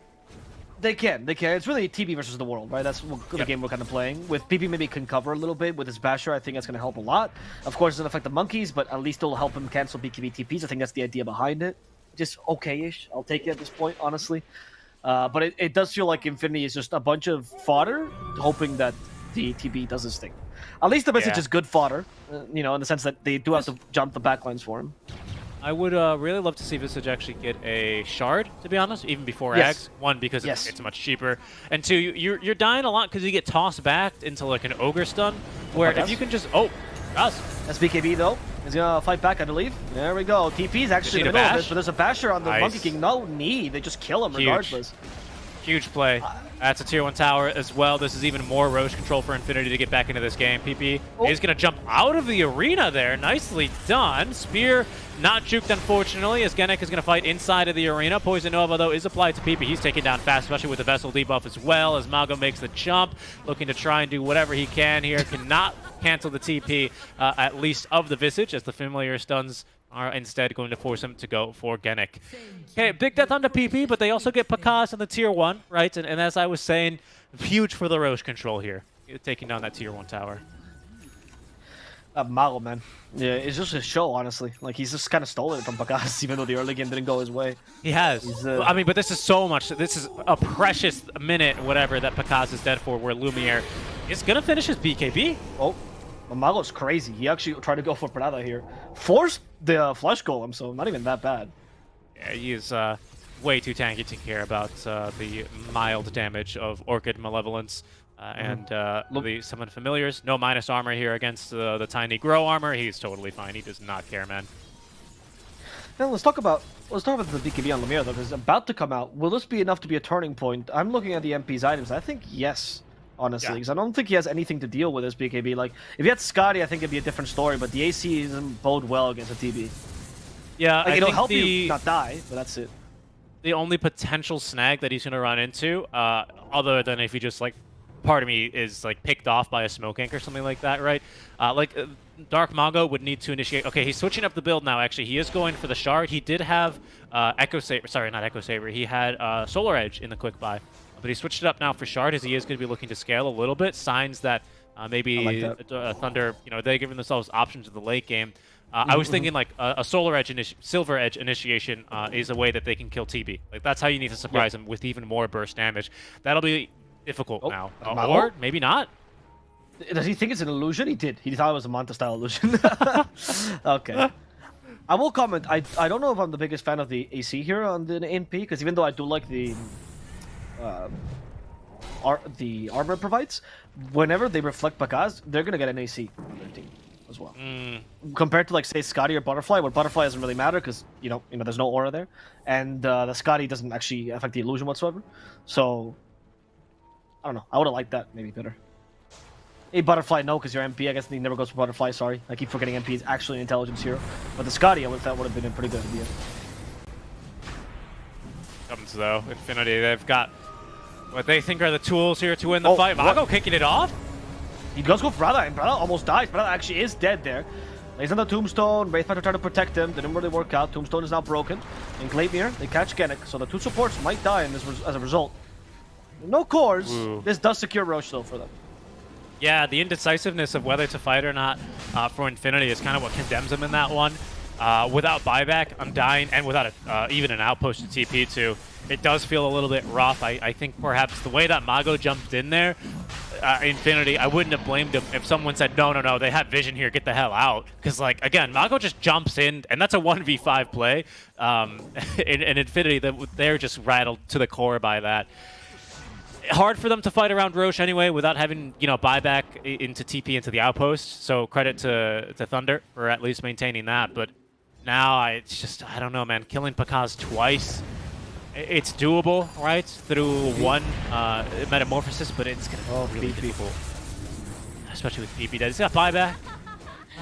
Speaker 1: They can. It's really TP versus the world, right? That's the game we're kind of playing. With PP maybe can cover a little bit with his Basher, I think that's going to help a lot. Of course, it doesn't affect the monkeys, but at least it'll help him cancel BKB TPs. I think that's the idea behind it. Just okay-ish. I'll take it at this point, honestly. But it does feel like Infinity is just a bunch of fodder, hoping that the TP does his thing. At least the message is good fodder, in the sense that they do have to jump the backlines for him.
Speaker 4: I would really love to see Visage actually get a shard, to be honest, even before Ags. One, because it's much cheaper. And two, you're dying a lot because you get tossed back into like an Ogre stun, where if you can just... Oh, that's
Speaker 1: BKB, though. He's going to fight back, I believe. There we go. TP's actually in the middle of this, but there's a Basher on the Monkey King. No need. They just kill him regardless.
Speaker 4: Huge play. That's a tier 1 tower as well. This is even more Roche control for Infinity to get back into this game. PP is going to jump out of the arena there. Nicely done. Spear not juked, unfortunately, as Genic is going to fight inside of the arena. Poison Nova, though, is applied to PP. He's taken down fast, especially with the Vessel debuff as well, as Mago makes the jump, looking to try and do whatever he can here. Cannot cancel the TP, at least of the Visage, as the Familiar stuns are instead going to force him to go for Genic. Okay, big death onto PP, but they also get Pakaz on the tier 1, right? And as I was saying, huge for the Roche control here, taking down that tier 1 tower.
Speaker 1: Mago, man. Yeah, it's just his show, honestly. Like, he's just kind of stolen it from Pakaz, even though the early game didn't go his way.
Speaker 4: He has. I mean, but this is so much. This is a precious minute, whatever, that Pakaz is dead for, where Lumiere is going to finish his BKB.
Speaker 1: Oh. Mago's crazy. He actually tried to go for Prada here. Forced the Flush Golem, so not even that bad.
Speaker 4: Yeah, he is way too tanky to care about the mild damage of Orchid Malevolence and the Summoned Familiars. No minus armor here against the Tiny Grow armor. He's totally fine. He does not care, man.
Speaker 1: Now let's talk about the BKB on Lumiere, though, because it's about to come out. Will this be enough to be a turning point? I'm looking at the MP's items. I think yes. Honestly, because I don't think he has anything to deal with this BKB. Like, if he had Scotty, I think it'd be a different story, but the AC doesn't bode well against a TB.
Speaker 4: Yeah,
Speaker 1: like, it'll help you not die, but that's it.
Speaker 4: The only potential snag that he's going to run into, other than if he just, like, part of me is like picked off by a smoke ink or something like that, right? Dark Mago would need to initiate. Okay, he's switching up the build now. Actually, he is going for the shard. He did have Echo Saber. Sorry, not Echo Saber. He had Solar Edge in the quick buy, but he switched it up now for shard as he is going to be looking to scale a little bit. Signs that maybe Thunder, they're giving themselves options in the late game. I was thinking like a Solar Edge, Silver Edge initiation is a way that they can kill TB. Like that's how you need to surprise him with even more burst damage. That'll be difficult now, or maybe not.
Speaker 1: Does he think it's an illusion? He did. He thought it was a Manta style illusion. Okay. I will comment. I don't know if I'm the biggest fan of the AC here on the NP, because even though I do like the armor it provides, whenever they reflect Bakaz, they're gonna get an AC on their team as well. Compared to like say Scotty or Butterfly, where Butterfly doesn't really matter because there's no aura there, and the Scotty doesn't actually affect the illusion whatsoever. So I don't know. I would have liked that maybe better. A Butterfly, no, because your MP, I guess he never goes for Butterfly, sorry. I keep forgetting MP is actually an intelligence hero. But the Scotty, I would have thought would have been pretty good in the end.
Speaker 4: Comes though, Infinity, they've got what they think are the tools here to win the fight. Mago kicking it off?
Speaker 1: He does go for Brother, and Brother almost dies. Brother actually is dead there. Lays on the Tombstone, Wraithfighter trying to protect him, didn't really work out. Tombstone is now broken. In Gleipnir, they catch Genic, so the two supports might die as a result. No cores. This does secure Roche though for them.
Speaker 4: Yeah, the indecisiveness of whether to fight or not for Infinity is kind of what condemns them in that one. Without buyback, I'm dying, and without even an outpost to TP to, it does feel a little bit rough. I think perhaps the way that Mago jumped in there, Infinity, I wouldn't have blamed him if someone said, no, they have vision here, get the hell out. Because, like, again, Mago just jumps in, and that's a 1v5 play. In Infinity, they're just rattled to the core by that. Hard for them to fight around Roche anyway without having, buyback into TP into the outpost. So credit to Thunder for at least maintaining that. But now it's just, I don't know, man. Killing Pakaz twice, it's doable, right? Through one metamorphosis, but it's going to be really difficult. Especially with PP dead. He's got buyback.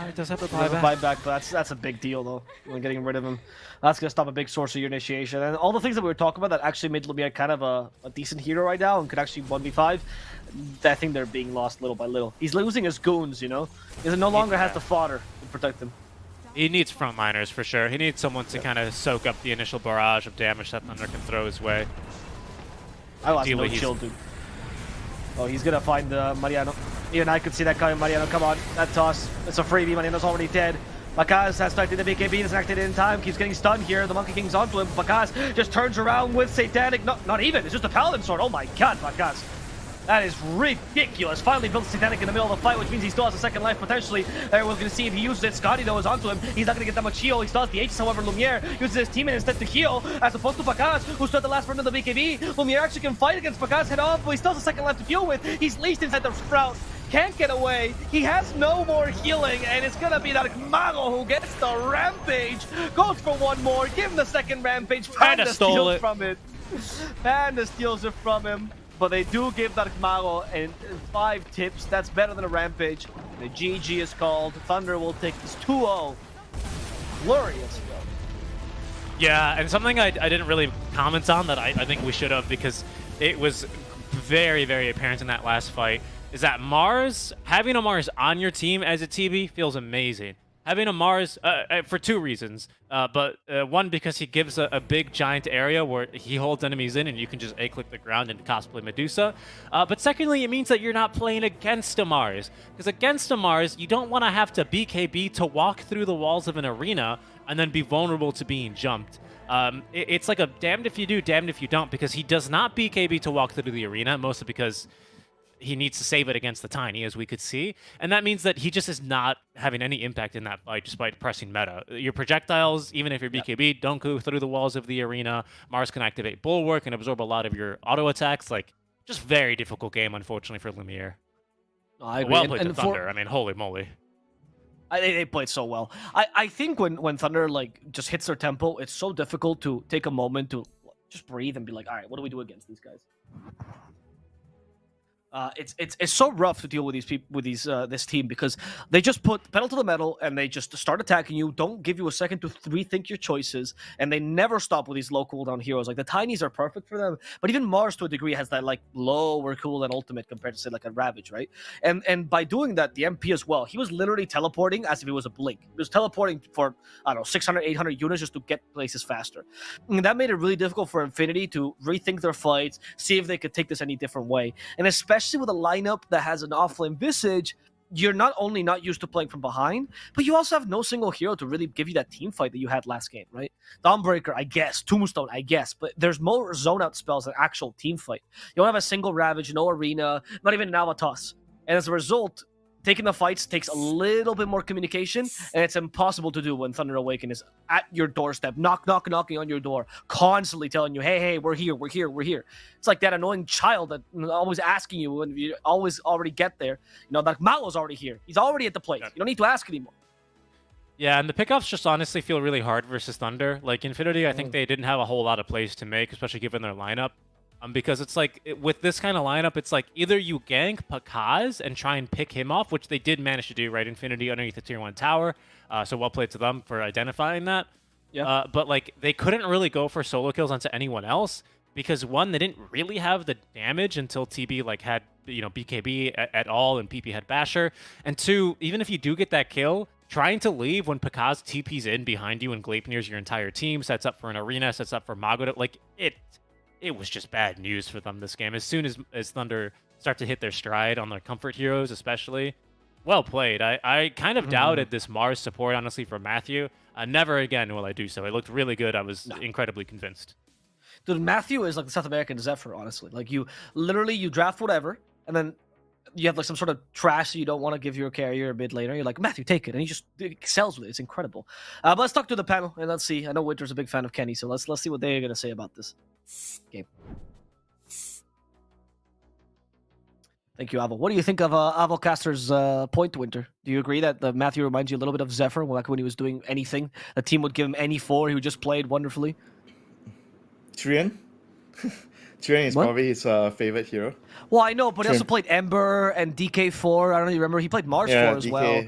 Speaker 4: It does have the
Speaker 1: buyback, but that's a big deal though. When getting rid of him, that's gonna stop a big source of your initiation, and all the things that we were talking about that actually made Lumiere kind of a decent hero right now and could actually 1v5. I think they're being lost little by little. He's losing his goons, He no longer has the fodder to protect them.
Speaker 4: He needs frontliners for sure. He needs someone to kind of soak up the initial barrage of damage that Thunder can throw his way.
Speaker 1: I lost no shield, dude. Oh, he's gonna find Mariano. Even I could see that coming, Mariano. Come on, that toss. It's a freebie. Mariano's already dead. Bakaz has started the BKB, doesn't activate in time, keeps getting stunned here. The Monkey King's onto him. Bakaz just turns around with Satanic. Not even, it's just a Paladin Sword. Oh my god, Bakaz. That is ridiculous. Finally built Satanic in the middle of the fight, which means he still has a second life potentially. We're going to see if he uses it. Scotty, though, is onto him. He's not going to get that much heal. He still has the Aegis, however. Lumiere uses his teammate instead to heal, as opposed to Bakaz, who stood the last run of the BKB. Lumiere actually can fight against Bakaz head off, but he still has a second life to deal with. He's leased inside the Sprout. Can't get away. He has no more healing, and it's gonna be that Mago who gets the Rampage. Goes for one more. Give him the second Rampage. Panda steals it from it. Panda steals it from him. But they do give that Mago 5 tips. That's better than a Rampage. The GG is called. Thunder will take this 2-0. Glorious.
Speaker 4: Yeah, and something I didn't really comment on that I think we should have, because it was very, very apparent in that last fight, is that Mars, having a Mars on your team as a TB feels amazing. Having a Mars, for 2 reasons, but one, because he gives a big giant area where he holds enemies in and you can just A-click the ground and cosplay Medusa. But secondly, it means that you're not playing against a Mars, because against a Mars, you don't want to have to BKB to walk through the walls of an arena and then be vulnerable to being jumped. It's like a damned if you do, damned if you don't, because he does not BKB to walk through the arena, mostly because he needs to save it against the Tiny, as we could see. And that means that he just is not having any impact in that fight, despite pressing meta. Your projectiles, even if you're BKB, don't go through the walls of the arena. Mars can activate Bulwark and absorb a lot of your auto attacks. Like, just very difficult game, unfortunately, for Lumiere.
Speaker 1: I agree.
Speaker 4: Well played to Thunder. I mean, holy moly.
Speaker 1: They played so well. I think when Thunder just hits their tempo, it's so difficult to take a moment to just breathe and be like, all right, what do we do against these guys? It's so rough to deal with these people with this team because they just put pedal to the metal and they just start attacking you. Don't give you a second to rethink your choices, and they never stop with these low cooldown heroes. Like the Tinies are perfect for them, but even Mars to a degree has that like lower cooldown ultimate compared to say like a Ravage, right? And by doing that, the MP as well, he was literally teleporting as if it was a blink. He was teleporting for I don't know 600, 800 units just to get places faster, and that made it really difficult for Infinity to rethink their fights, see if they could take this any different way, and especially with a lineup that has an offlane Visage, you're not only not used to playing from behind, but you also have no single hero to really give you that team fight that you had last game, right? Dawnbreaker, I guess. Tombstone, I guess. But there's more zone out spells than actual team fight. You don't have a single Ravage, no Arena, not even an Avatos. And as a result, taking the fights takes a little bit more communication, and it's impossible to do when Thunder Awaken is at your doorstep, knocking on your door, constantly telling you, hey, we're here. It's like that annoying child that always asking you when you always already get there. You know, like Malo's already here. He's already at the place. You don't need to ask anymore.
Speaker 4: Yeah, and the pickoffs just honestly feel really hard versus Thunder. Like Infinity, I think they didn't have a whole lot of plays to make, especially given their lineup. Because it's like, with this kind of lineup, it's like either you gank Pakaz and try and pick him off, which they did manage to do, right? Infinity underneath the tier 1 tower. So well played to them for identifying that.
Speaker 1: Yeah.
Speaker 4: But like, they couldn't really go for solo kills onto anyone else because one, they didn't really have the damage until TB like had, you know, BKB at all and PP had Basher. And two, even if you do get that kill, trying to leave when Pakaz TP's in behind you and Gleipnir's your entire team, sets up for an arena, sets up for Mago, like it was just bad news for them this game. As soon as Thunder start to hit their stride on their comfort heroes, especially, well played. I kind of doubted this Mars support, honestly, for Matthew. Never again will I do so. It looked really good. I was incredibly convinced.
Speaker 1: Dude, Matthew is like the South American Zephyr, honestly. Like you draft whatever, and then you have like some sort of trash that you don't want to give your carrier a bit later. You're like, Matthew, take it, and he just excels with it. It's incredible. But let's talk to the panel and let's see. I know Winter's a big fan of Kenny, so let's see what they're gonna say about this game. Thank you, Avo. What do you think of Avocaster's point, Winter? Do you agree that Matthew reminds you a little bit of Zephyr, like when he was doing anything? The team would give him any 4. He would just played wonderfully.
Speaker 2: Tyrion? Tyrion is
Speaker 1: What?
Speaker 2: probably his favorite hero.
Speaker 1: Well, I know, but he
Speaker 2: Tyrion.
Speaker 1: also played Ember and DK4. I don't know if you remember. He played Mars 4 as
Speaker 2: DK.
Speaker 1: well.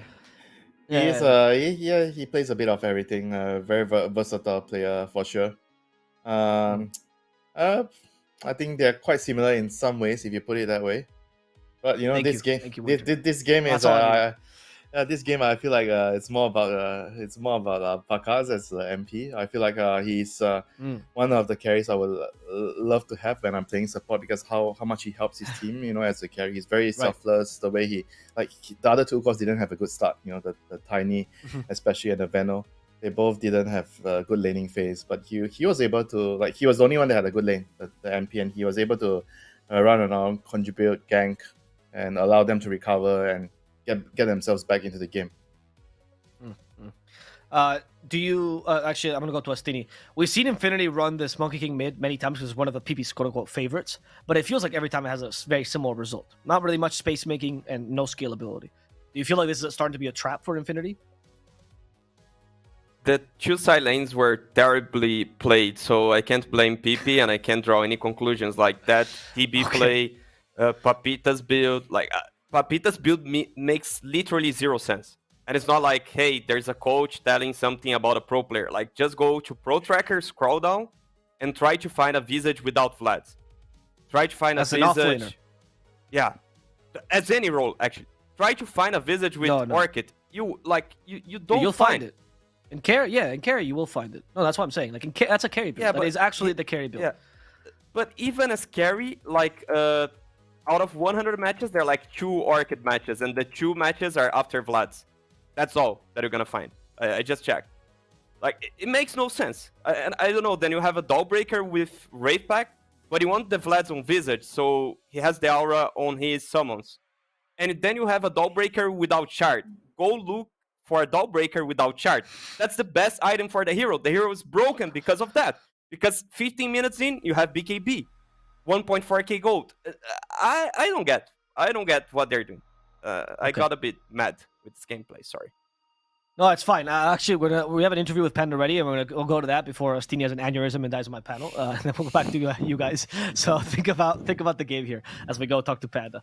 Speaker 2: He plays a bit of everything. Very versatile player for sure. I think they're quite similar in some ways if you put it that way. But you know,
Speaker 1: Thank
Speaker 2: this
Speaker 1: you.
Speaker 2: game,
Speaker 1: Thank you, Winter.
Speaker 2: this game is
Speaker 1: That's all I
Speaker 2: this game. I feel like it's more about Pakaz as the MP. I feel like he's one of the carries I would love to have when I'm playing support because how much he helps his team. You know, as a carry, he's very selfless. The way the other two of course didn't have a good start. You know, the Tiny, especially, and the Veno. They both didn't have a good laning phase, but he was able to, he was the only one that had a good lane, the MP, and he was able to run around, contribute, gank, and allow them to recover and get themselves back into the game.
Speaker 1: Do you actually? I'm gonna go to Astini. We've seen Infinity run this Monkey King mid many times because it's one of the PP's quote unquote favorites, but it feels like every time it has a very similar result. Not really much space making and no scalability. Do you feel like this is starting to be a trap for Infinity?
Speaker 3: The 2 side lanes were terribly played, so I can't blame PP and I can't draw any conclusions like that. TB play, Papita's build, Papita's build makes literally 0 sense. And it's not like, hey, there's a coach telling something about a pro player. Like, just go to Pro Tracker, scroll down, and try to find a Visage without Vlads. Try to find a Visage. Yeah, as any role actually. Try to find a Visage with Orchid. You don't.
Speaker 1: You'll find it. In carry, you will find it. No, that's what I'm saying. Like, that's a carry build. That is actually the carry build.
Speaker 3: Yeah, but even as carry, out of 100 matches, there are 2 Orchid matches, and the 2 matches are after Vlad's. That's all that you're gonna find. I just checked. It makes no sense. And I don't know. Then you have a Dawnbreaker with Wraith Pact, but you want the Vlad's on Visage, so he has the aura on his summons. And then you have a Dawnbreaker without Shard. Go look for a Dawnbreaker without Shard. That's the best item for the hero. The hero is broken because of that. Because 15 minutes in, you have BKB. 1.4k gold. I don't get what they're doing. I got a bit mad with this gameplay, sorry.
Speaker 1: No, it's fine. Actually, we have an interview with Panda ready, and we'll go to that before Stini has an aneurysm and dies on my panel. And then we'll go back to you guys. So think about the game here as we go talk to Panda.